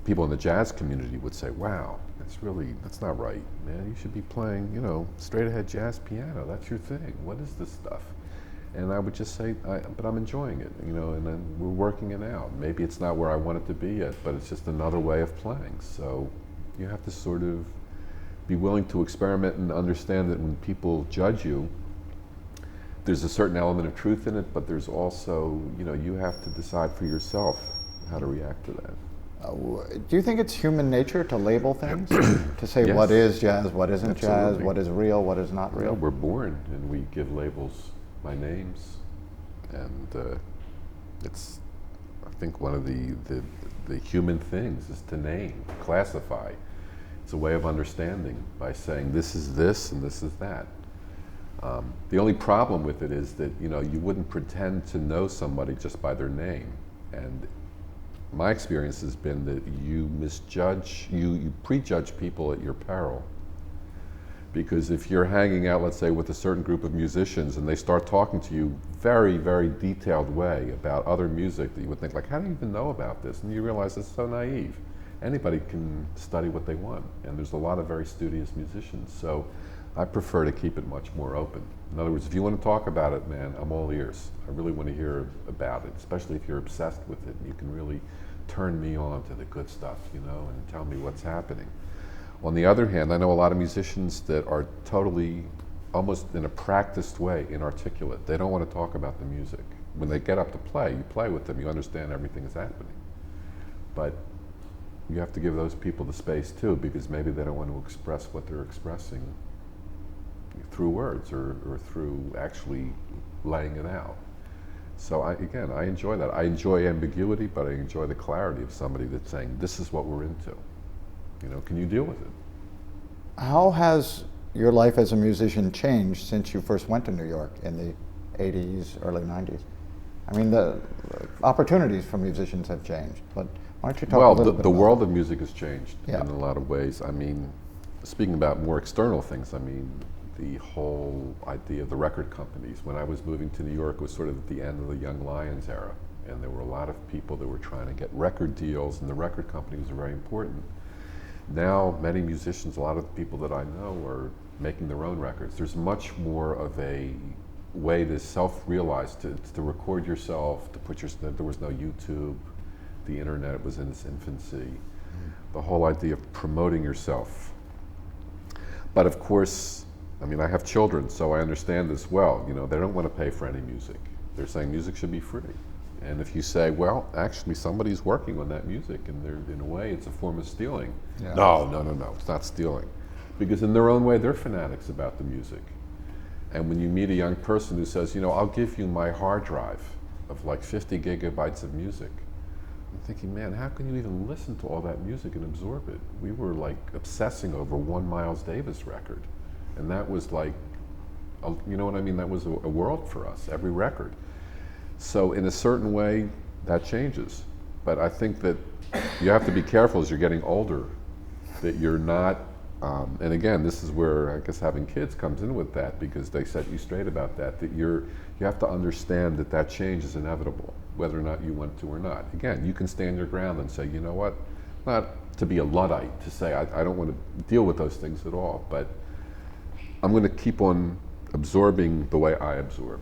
people in the jazz community would say, wow, that's not right, man. You should be playing, you know, straight ahead jazz piano. That's your thing. What is this stuff? And I would just say, but I'm enjoying it, you know, and then we're working it out. Maybe it's not where I want it to be yet, but it's just another way of playing. So you have to sort of be willing to experiment and understand that when people judge you, there's a certain element of truth in it, but there's also, you know, you have to decide for yourself how to react to that. Do you think it's human nature to label things? To say Yes. what is jazz, what isn't jazz, Absolutely. what is real, what is not You real? know, we're born and we give labels by names, and it's, I think, one of the human things is to name, classify. It's a way of understanding by saying this is this and this is that. The only problem with it is that, you know, you wouldn't pretend to know somebody just by their name. And my experience has been that you misjudge, you prejudge people at your peril. Because if you're hanging out, let's say, with a certain group of musicians and they start talking to you very, very detailed way about other music that you would think, like, how do you even know about this? And you realize it's so naive. Anybody can study what they want, and there's a lot of very studious musicians. So I prefer to keep it much more open. In other words, if you want to talk about it, man, I'm all ears. I really want to hear about it, especially if you're obsessed with it. You can really turn me on to the good stuff, you know, and tell me what's happening. On the other hand, I know a lot of musicians that are totally, almost in a practiced way, inarticulate. They don't want to talk about the music. When they get up to play, you play with them, you understand everything is happening. But you have to give those people the space too, because maybe they don't want to express what they're expressing through words or through actually laying it out. So again, I enjoy that. I enjoy ambiguity, but I enjoy the clarity of somebody that's saying, this is what we're into. You know, can you deal with it? How has your life as a musician changed since you first went to New York in the 80s, early 90s? I mean, the opportunities for musicians have changed, but why don't you talk a little bit about the world of music has changed Yeah. in a lot of ways. I mean, speaking about more external things, I mean, the whole idea of the record companies. When I was moving to New York, it was sort of at the end of the Young Lions era, and there were a lot of people that were trying to get record deals, and the record companies are very important. Now, many musicians, a lot of the people that I know are making their own records. There's much more of a way to self-realize, to record yourself, to put there was no YouTube, the internet was in its infancy. The whole idea of promoting yourself. But of course, I mean, I have children, so I understand this well. You know, they don't want to pay for any music. They're saying music should be free. And if you say, well, actually somebody's working on that music, and in a way it's a form of stealing. Yeah. No, it's not stealing. Because in their own way, they're fanatics about the music. And when you meet a young person who says, you know, I'll give you my hard drive of like 50 gigabytes of music, I'm thinking, man, how can you even listen to all that music and absorb it? We were like obsessing over one Miles Davis record. And that was like, you know what I mean? That was a world for us, every record. So in a certain way, that changes. But I think that you have to be careful as you're getting older, that you're not, and again, this is where I guess having kids comes in with that, because they set you straight about that, that you have to understand that that change is inevitable, whether or not you want to or not. Again, you can stand your ground and say, you know what, not to be a Luddite, to say I don't want to deal with those things at all, but I'm going to keep on absorbing the way I absorb.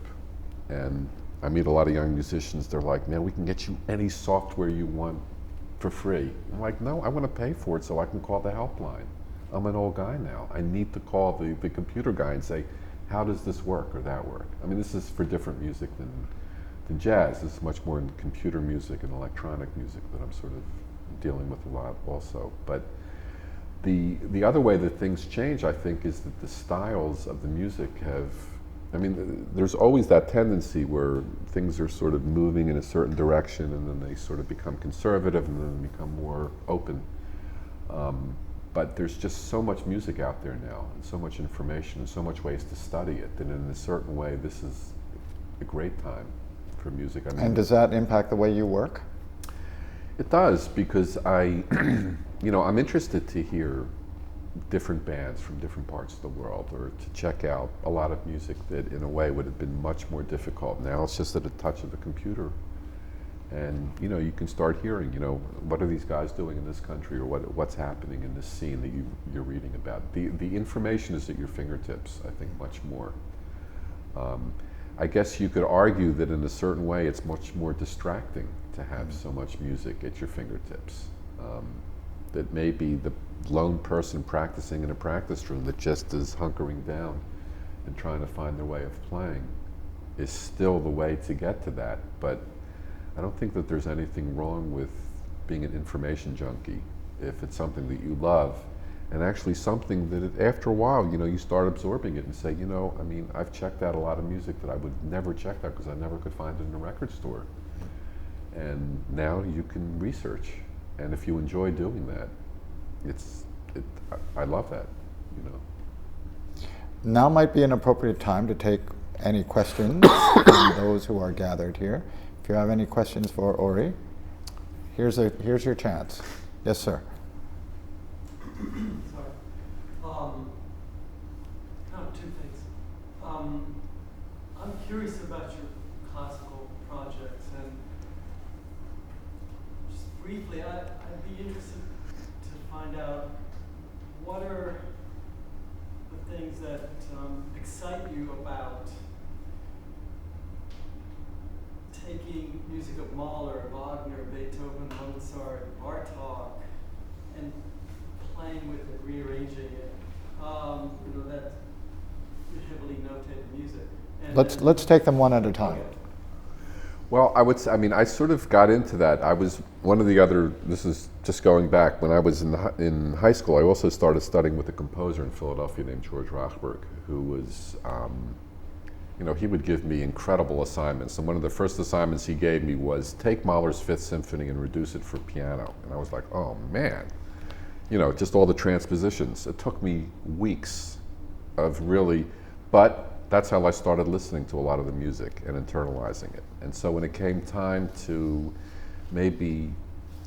And I meet a lot of young musicians, they're like, man, we can get you any software you want for free. I'm like, no, I want to pay for it so I can call the helpline. I'm an old guy now. I need to call the computer guy and say, how does this work or that work? I mean, this is for different music than jazz. This is much more in computer music and electronic music that I'm sort of dealing with a lot also. But the other way that things change, I think, is that the styles of the music have, I mean, there's always that tendency where things are sort of moving in a certain direction and then they sort of become conservative and then they become more open. But there's just so much music out there now and so much information and so much ways to study it that in a certain way this is a great time for music. I mean, And does that impact the way you work? It does, because you know, I'm interested to hear different bands from different parts of the world, or to check out a lot of music that in a way would have been much more difficult. Now it's just at a touch of a computer. And you know, you can start hearing, you know, what are these guys doing in this country, or what's happening in this scene that you're reading about. The information is at your fingertips, I think, much more. I guess you could argue that in a certain way it's much more distracting to have so much music at your fingertips. That maybe the lone person practicing in a practice room that just is hunkering down and trying to find their way of playing is still the way to get to that. But I don't think that there's anything wrong with being an information junkie if it's something that you love, and actually something that after a while, you know, you start absorbing it and say, you know, I mean, I've checked out a lot of music that I would never check out because I never could find it in a record store. And now you can research, and if you enjoy doing that, I love that, you know. Now might be an appropriate time to take any questions from those who are gathered here. If you have any questions for Uri, here's your chance. Yes, sir. Sorry. Kind of two things. I'm curious about your classical projects, and just briefly, I'd be interested to find out what are the things that excite you about taking music of Mahler, Wagner, Beethoven, Mozart, Bartók, and playing with it, rearranging it. You know, that heavily notated music. And Let's take them one at a time. Okay. Well, I mean, I sort of got into that. I was one of the other, this is just going back, when I was in high school, I also started studying with a composer in Philadelphia named George Rochberg, who was, you know, he would give me incredible assignments. And one of the first assignments he gave me was take Mahler's Fifth Symphony and reduce it for piano. And I was like, oh man, you know, just all the transpositions. It took me weeks of really, but that's how I started listening to a lot of the music and internalizing it. And so when it came time to maybe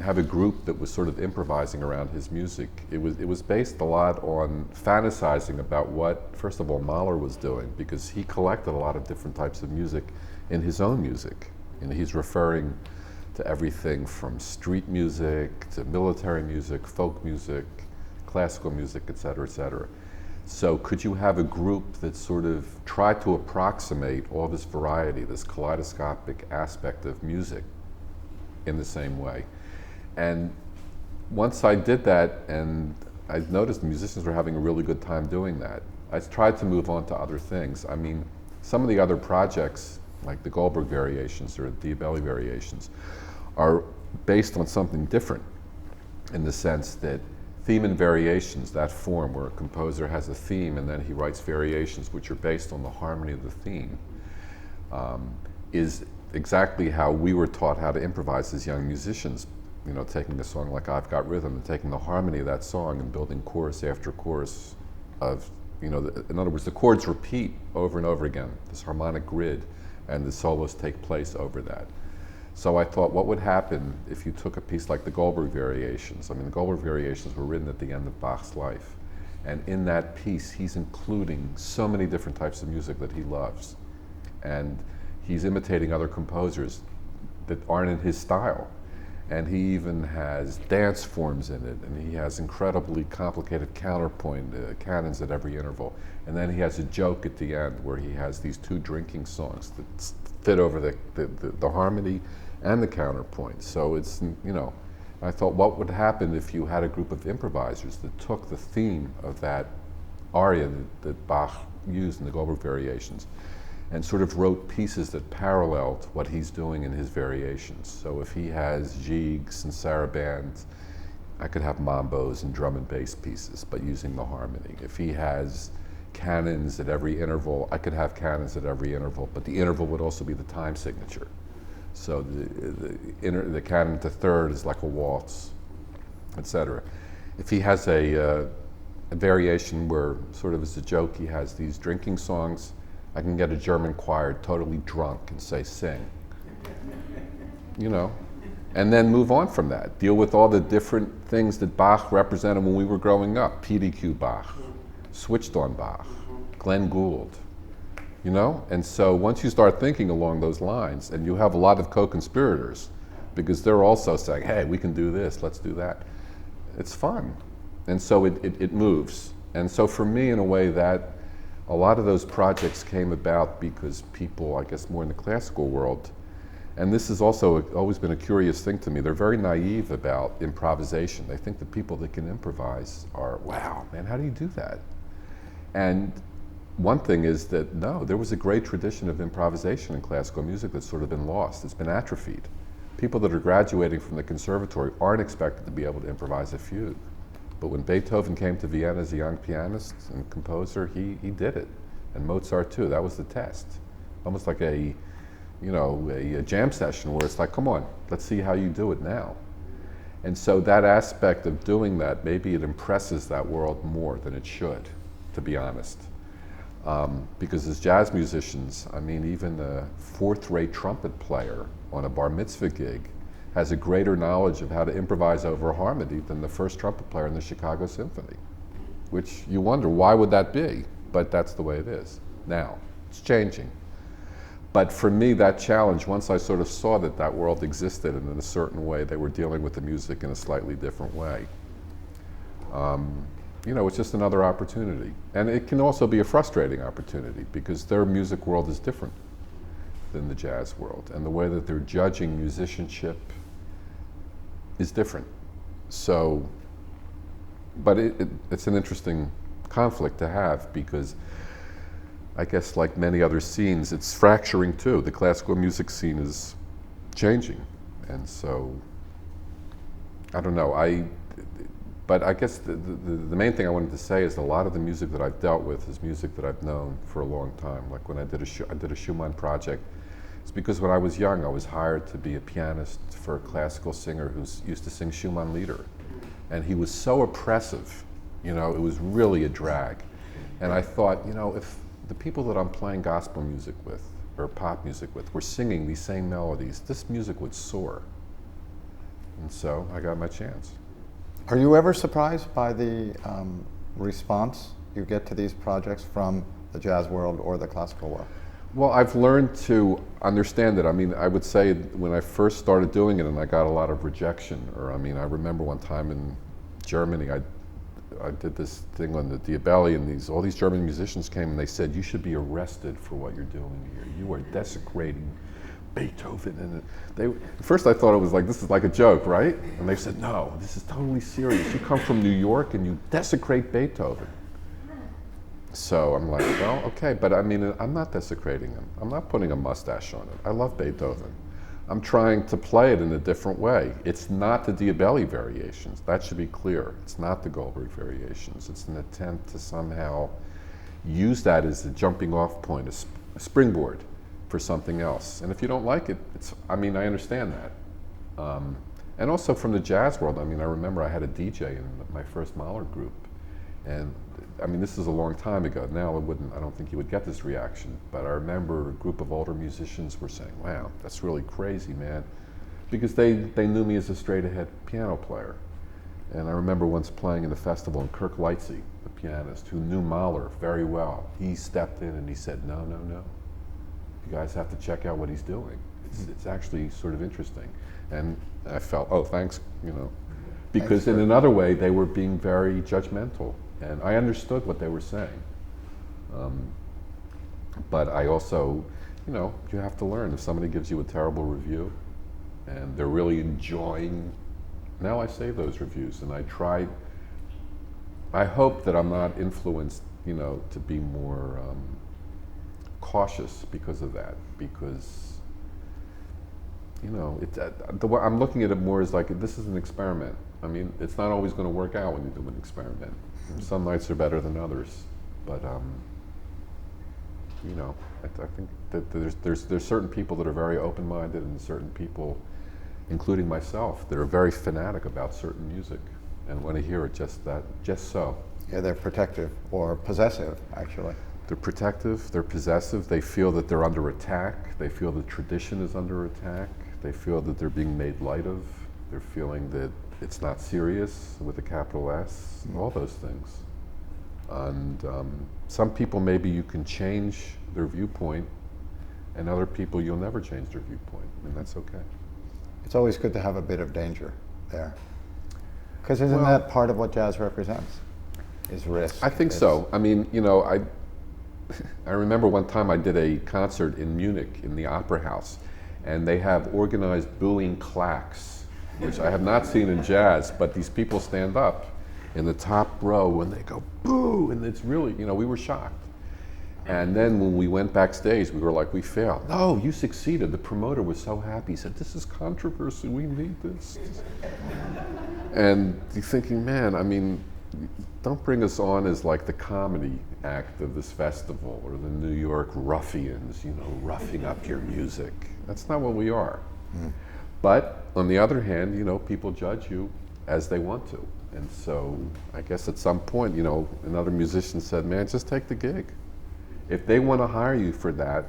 have a group that was sort of improvising around his music, it was based a lot on fantasizing about what, first of all, Mahler was doing, because he collected a lot of different types of music in his own music. And he's referring to everything from street music to military music, folk music, classical music, et cetera, et cetera. So could you have a group that sort of tried to approximate all this variety, this kaleidoscopic aspect of music in the same way? And once I did that, and I noticed the musicians were having a really good time doing that, I tried to move on to other things. I mean, some of the other projects, like the Goldberg Variations or the Diabelli Variations, are based on something different in the sense that theme and variations, that form where a composer has a theme and then he writes variations which are based on the harmony of the theme, is exactly how we were taught how to improvise as young musicians. You know, taking a song like I've Got Rhythm and taking the harmony of that song and building chorus after chorus of, you know, in other words, the chords repeat over and over again, this harmonic grid, and the solos take place over that. So I thought, what would happen if you took a piece like the Goldberg Variations? I mean, the Goldberg Variations were written at the end of Bach's life. And in that piece, he's including so many different types of music that he loves. And he's imitating other composers that aren't in his style. And he even has dance forms in it, and he has incredibly complicated counterpoint, canons at every interval. And then he has a joke at the end where he has these two drinking songs that fit over the harmony and the counterpoint. So it's, you know, I thought, what would happen if you had a group of improvisers that took the theme of that aria that Bach used in the Goldberg Variations and sort of wrote pieces that paralleled what he's doing in his variations. So if he has jigs and sarabands, I could have mambos and drum and bass pieces, but using the harmony. If he has canons at every interval, I could have canons at every interval, but the interval would also be the time signature. So the canon to third is like a waltz, etc. If he has a variation where, sort of as a joke, he has these drinking songs, I can get a German choir totally drunk and say, sing. You know, and then move on from that. Deal with all the different things that Bach represented when we were growing up. PDQ Bach, switched on Bach, Glenn Gould, you know? And so once you start thinking along those lines, and you have a lot of co-conspirators, because they're also saying, hey, we can do this, let's do that. It's fun. And so it moves. And so for me, in a way, that a lot of those projects came about because people, I guess more in the classical world, and this has also always been a curious thing to me, they're very naive about improvisation. They think the people that can improvise are, wow, man, how do you do that? And one thing is that, no, there was a great tradition of improvisation in classical music that's sort of been lost. It's been atrophied. People that are graduating from the conservatory aren't expected to be able to improvise a fugue. But when Beethoven came to Vienna as a young pianist and composer, he did it. And Mozart too, that was the test. Almost like a jam session where it's like, come on, let's see how you do it now. And so that aspect of doing that, maybe it impresses that world more than it should, to be honest. Because as jazz musicians, I mean, even a fourth-rate trumpet player on a bar mitzvah gig has a greater knowledge of how to improvise over harmony than the first trumpet player in the Chicago Symphony, which you wonder, why would that be? But that's the way it is. Now, it's changing. But for me, that challenge, once I sort of saw that that world existed and in a certain way they were dealing with the music in a slightly different way, you know, it's just another opportunity. And it can also be a frustrating opportunity because their music world is different than the jazz world. And the way that they're judging musicianship is different. So, but it's an interesting conflict to have because I guess like many other scenes, it's fracturing too. The classical music scene is changing. And so, I don't know, but I guess the main thing I wanted to say is a lot of the music that I've dealt with is music that I've known for a long time. Like when I did a Schumann project, it's because when I was young, I was hired to be a pianist for a classical singer who used to sing Schumann Lieder. And he was so oppressive, you know, it was really a drag. And I thought, you know, if the people that I'm playing gospel music with, or pop music with, were singing these same melodies, this music would soar. And so I got my chance. Are you ever surprised by the response you get to these projects from the jazz world or the classical world? Well, I've learned to understand it. I mean, I would say when I first started doing it and I got a lot of rejection, or I mean, I remember one time in Germany, I did this thing on the Diabelli, and all these German musicians came and they said, you should be arrested for what you're doing here. You are desecrating Beethoven. And at first I thought it was like, this is like a joke, right? And they said, no, this is totally serious. You come from New York and you desecrate Beethoven. So I'm like, well, okay, but I mean, I'm not desecrating him. I'm not putting a mustache on it. I love Beethoven. I'm trying to play it in a different way. It's not the Diabelli variations. That should be clear. It's not the Goldberg variations. It's an attempt to somehow use that as a jumping off point, a springboard for something else. And if you don't like it, I mean, I understand that. And also from the jazz world, I mean, I remember I had a DJ in my first Mahler group. And I mean, this is a long time ago. Now I don't think you would get this reaction, but I remember a group of older musicians were saying, wow, that's really crazy, man. Because they knew me as a straight ahead piano player. And I remember once playing in the festival, and Kirk Lightsey, the pianist, who knew Mahler very well, he stepped in and he said, no, no, no. You guys have to check out what he's doing. It's actually sort of interesting. And I felt, oh, thanks, you know. Because in another way, they were being very judgmental. And I understood what they were saying. But I also, you know, you have to learn. If somebody gives you a terrible review and they're really enjoying, now I save those reviews and I hope that I'm not influenced, you know, to be more cautious because of that. Because, you know, I'm looking at it more as like, this is an experiment. I mean, it's not always going to work out when you do an experiment. Some nights are better than others, but you know, I think that there's certain people that are very open-minded, and certain people, including myself, that are very fanatic about certain music and want to hear it just so. Yeah, they're protective or possessive, actually. They're protective. They're possessive. They feel that they're under attack. They feel the tradition is under attack. They feel that they're being made light of. They're feeling that it's not serious with a capital S, all those things. And some people, maybe you can change their viewpoint, and other people, you'll never change their viewpoint, and that's okay. It's always good to have a bit of danger there. Because isn't that part of what jazz represents, is risk? I think so. I mean, you know, I remember one time I did a concert in Munich in the Opera House, and they have organized booing claques, which I have not seen in jazz, but these people stand up in the top row and they go, boo, and it's really, you know, we were shocked. And then when we went backstage, we were like, we failed. No, you succeeded. The promoter was so happy. He said, this is controversy, we need this. And you're thinking, man, I mean, don't bring us on as like the comedy act of this festival, or the New York ruffians, you know, roughing up your music. That's not what we are. But on the other hand, you know, people judge you as they want to. And so I guess at some point, you know, another musician said, man, just take the gig. If they want to hire you for that.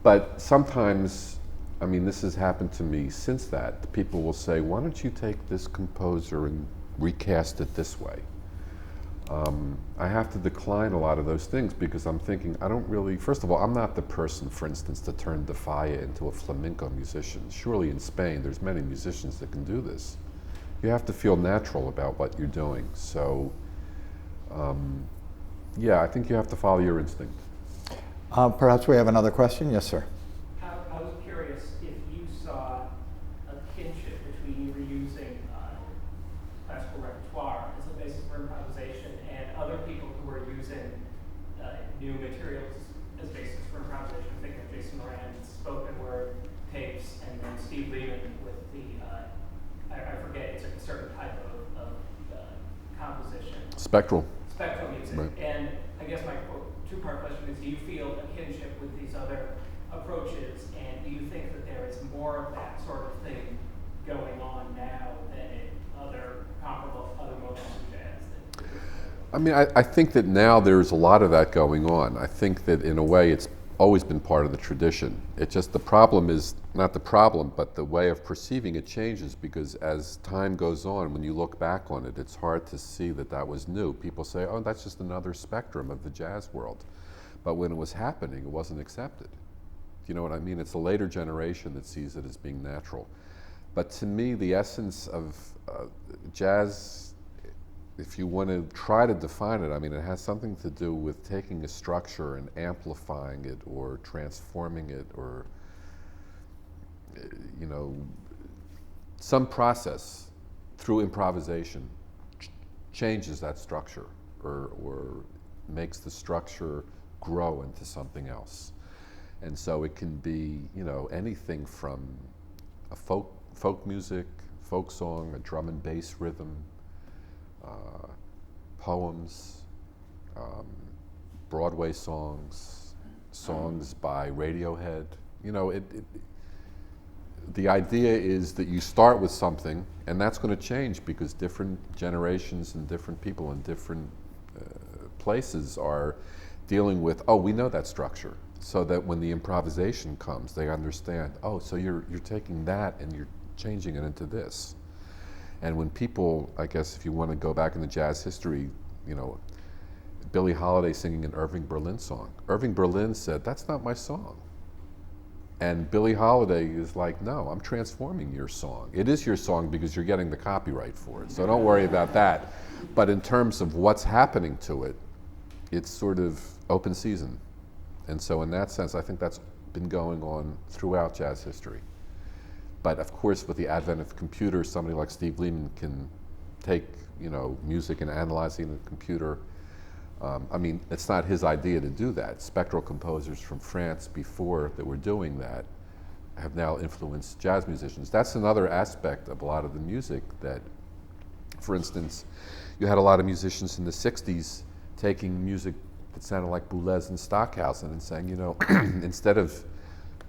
But sometimes, I mean, this has happened to me since that. People will say, why don't you take this composer and recast it this way? I have to decline a lot of those things because I'm thinking, I don't really, first of all, I'm not the person, for instance, to turn De Falla into a flamenco musician. Surely in Spain, there's many musicians that can do this. You have to feel natural about what you're doing. So, yeah, I think you have to follow your instinct. Perhaps we have another question. Yes, sir. I was curious if you saw a kinship between you reusing classical repertoire as a basis for improvisation and other people who were using new materials as basis for improvisation. Think of Jason Moran's spoken word tapes and then Spectral. spectral music. Right. And I guess my two-part question is, do you feel a kinship with these other approaches, and do you think that there is more of that sort of thing going on now than in other comparable, other modes of jazz? I mean, I think that now there's a lot of that going on. I think that in a way it's always been part of the tradition. It's just the problem is not the problem, but the way of perceiving it changes, because as time goes on, when you look back on it, it's hard to see that that was new. People say, oh, that's just another spectrum of the jazz world. But when it was happening, it wasn't accepted. Do you know what I mean? It's a later generation that sees it as being natural. But to me, the essence of jazz, if you want to try to define it, I mean, it has something to do with taking a structure and amplifying it or transforming it, or, you know, some process through improvisation changes that structure or makes the structure grow into something else. And so it can be, you know, anything from a folk music, folk song, a drum and bass rhythm, poems, Broadway songs, songs by Radiohead. You know, the idea is that you start with something, and that's going to change because different generations and different people in different places are dealing with, oh, we know that structure, so that when the improvisation comes, they understand, oh, so you're taking that and you're changing it into this. And when people, I guess if you want to go back in the jazz history, you know, Billie Holiday singing an Irving Berlin song. Irving Berlin said, that's not my song. And Billie Holiday is like, no, I'm transforming your song. It is your song because you're getting the copyright for it, so don't worry about that. But in terms of what's happening to it, it's sort of open season. And so in that sense, I think that's been going on throughout jazz history. But of course, with the advent of computers, somebody like Steve Lehman can take, you know, music and analyze it in a computer. I mean, it's not his idea to do that. Spectral composers from France before that were doing that have now influenced jazz musicians. That's another aspect of a lot of the music that, for instance, you had a lot of musicians in the 60s taking music that sounded like Boulez and Stockhausen and saying, you know, instead of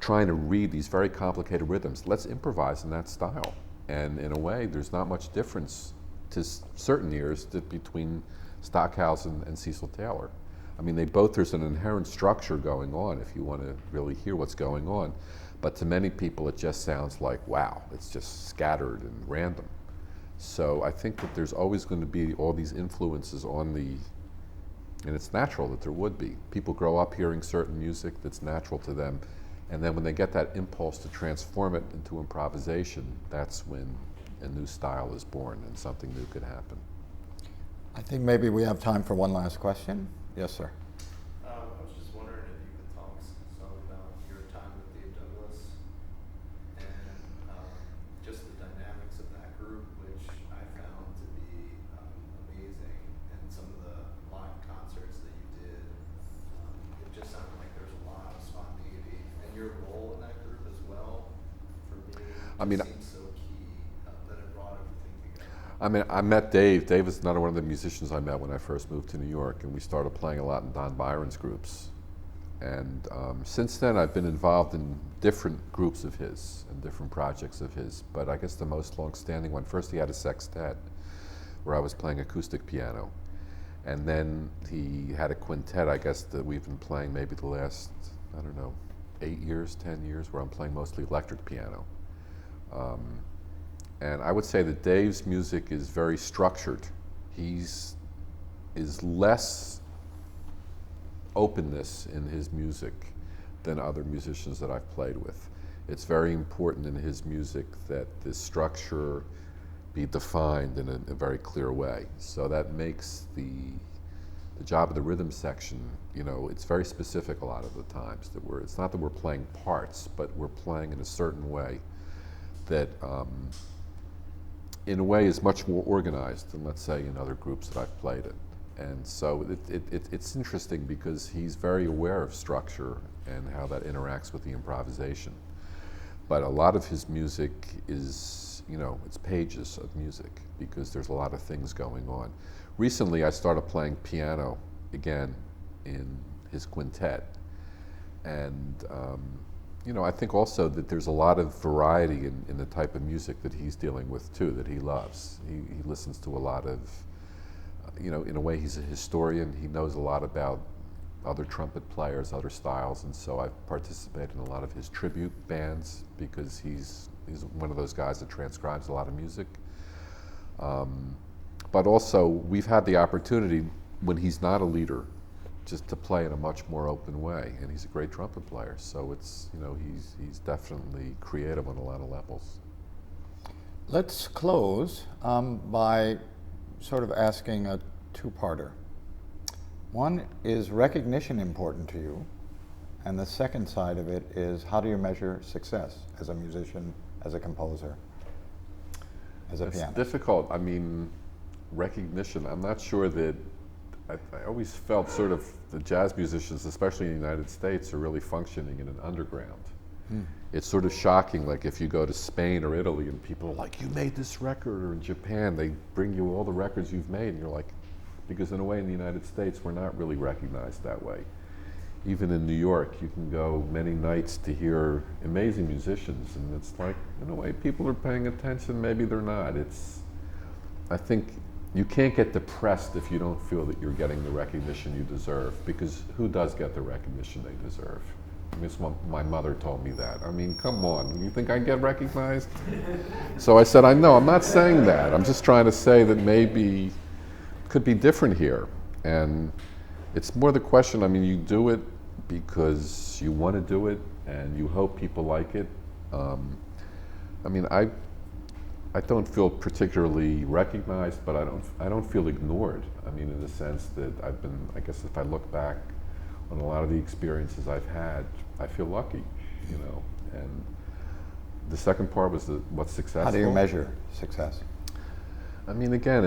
trying to read these very complicated rhythms, let's improvise in that style. And in a way, there's not much difference to certain ears between Stockhausen and Cecil Taylor. I mean, there's an inherent structure going on if you want to really hear what's going on. But to many people, it just sounds like, wow, it's just scattered and random. So I think that there's always going to be all these influences on and it's natural that there would be. People grow up hearing certain music that's natural to them. And then when they get that impulse to transform it into improvisation, that's when a new style is born and something new could happen. I think maybe we have time for one last question. Yes, sir. I was just wondering if you could talk some about your time with Dave Douglas and just the dynamics of that group, which I found to be amazing, and some of the live concerts that you did. It just sounded like there's a lot of spontaneity, and your role in that group as well, for me, seems so key that it brought everything together. I mean, I met Dave. Dave is another one of the musicians I met when I first moved to New York, and we started playing a lot in Don Byron's groups. And since then, I've been involved in different groups of his and different projects of his. But I guess the most long-standing one, first he had a sextet where I was playing acoustic piano. And then he had a quintet, I guess, that we've been playing maybe the last, I don't know, 8 years, 10 years, where I'm playing mostly electric piano. And I would say that Dave's music is very structured. Is less openness in his music than other musicians that I've played with. It's very important in his music that the structure be defined in a very clear way. So that makes the job of the rhythm section, you know, it's very specific a lot of the times. It's not that we're playing parts, but we're playing in a certain way that in a way is much more organized than, let's say, in other groups that I've played in. And so it's interesting because he's very aware of structure and how that interacts with the improvisation. but a lot of his music is, it's pages of music because there's a lot of things going on. Recently, I started playing piano again in his quintet, and I think also that there's a lot of variety in the type of music that he's dealing with too, that he loves. He listens to a lot of, in a way he's a historian. He knows a lot about other trumpet players, other styles, and so I've participated in a lot of his tribute bands because he's one of those guys that transcribes a lot of music. But also, we've had the opportunity, when he's not a leader, just to play in a much more open way, and he's a great trumpet player, so it's, he's definitely creative on a lot of levels. Let's close by sort of asking a two-parter. One, is recognition important to you? And the second side of it is, how do you measure success as a musician, as a composer, as a pianist? It's difficult. I mean, recognition, I'm not sure that, I always felt sort of the jazz musicians, especially in the United States, are really functioning in an underground. It's sort of shocking, like if you go to Spain or Italy and people are like, you made this record, or in Japan, they bring you all the records you've made, and you're like, because in a way in the United States, we're not really recognized that way. Even in New York, you can go many nights to hear amazing musicians, and it's like, in a way, people are paying attention, maybe they're not. I think you can't get depressed if you don't feel that you're getting the recognition you deserve, because who does get the recognition they deserve? I mean, my mother told me that. I mean, come on, you think I get recognized? So I said, I'm not saying that. I'm just trying to say that maybe it could be different here. And it's more the question, I mean, you do it because you want to do it and you hope people like it. I mean, I don't feel particularly recognized, but I don't feel ignored. I mean, in the sense that I guess if I look back on a lot of the experiences I've had, I feel lucky, And the second part was what's successful. How do you measure success? I mean, again,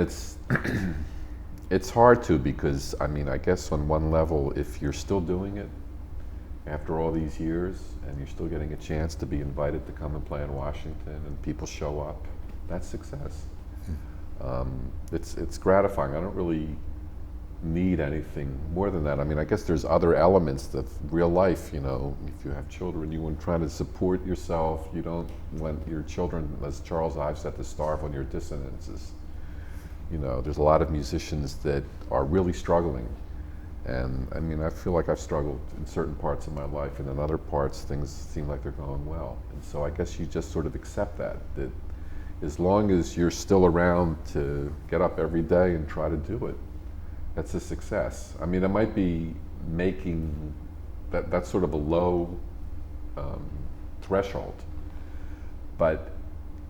it's hard to, because I mean, I guess on one level, if you're still doing it after all these years and you're still getting a chance to be invited to come and play in Washington and people show up, that's success. It's gratifying. I don't really need anything more than that. I mean, I guess there's other elements of real life, if you have children, you want to try to support yourself. You don't want your children, as Charles Ives said, to starve on your dissonances. There's a lot of musicians that are really struggling. And I mean, I feel like I've struggled in certain parts of my life, and in other parts, things seem like they're going well. And so I guess you just sort of accept that as long as you're still around to get up every day and try to do it, that's a success. I mean, it might be making that's sort of a low threshold, but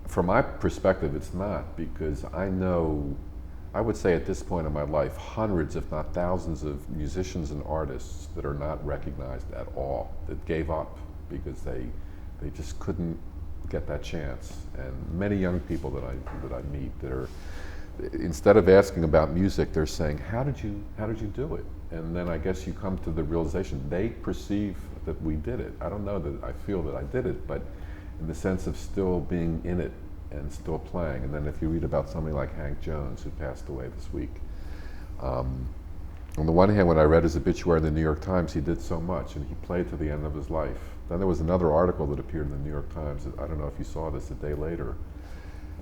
from my perspective, it's not, because I know, I would say at this point in my life, hundreds, if not thousands, of musicians and artists that are not recognized at all, that gave up because they just couldn't get that chance. And many young people that I meet that are, instead of asking about music, they're saying, how did you do it? And then I guess you come to the realization they perceive that we did it. I don't know that I feel that I did it, but in the sense of still being in it and still playing. And then if you read about somebody like Hank Jones, who passed away this week, on the one hand, when I read his obituary in the New York Times, he did so much and he played to the end of his life. Then there was another article that appeared in the New York Times, I don't know if you saw this, a day later,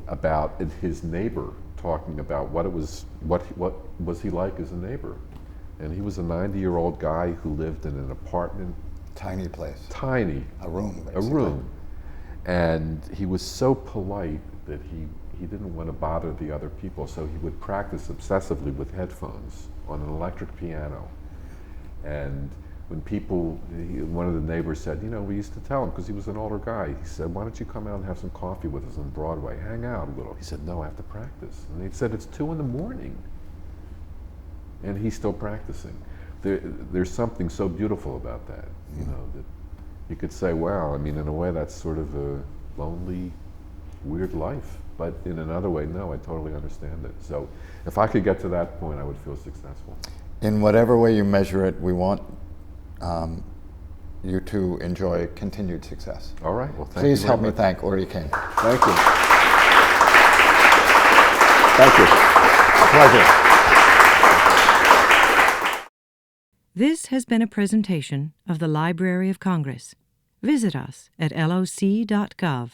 about his neighbor, talking about what was he like as a neighbor. And he was a 90-year-old guy who lived in an apartment. Tiny place. Tiny. A room, basically. A room. And he was so polite that he didn't want to bother the other people, so he would practice obsessively with headphones on an electric piano. And when one of the neighbors said, we used to tell him, because he was an older guy, he said, why don't you come out and have some coffee with us on Broadway, hang out a little. He said, no, I have to practice. And he said, it's 2 a.m. And he's still practicing. There's something so beautiful about that, that you could say, wow, I mean, in a way that's sort of a lonely, weird life. But in another way, no, I totally understand it. So if I could get to that point, I would feel successful. In whatever way you measure it, we want you two enjoy continued success. All right. Well, thank you. Please very help me much. thank Uri Caine. Thank you. Thank you. A pleasure. This has been a presentation of the Library of Congress. Visit us at loc.gov.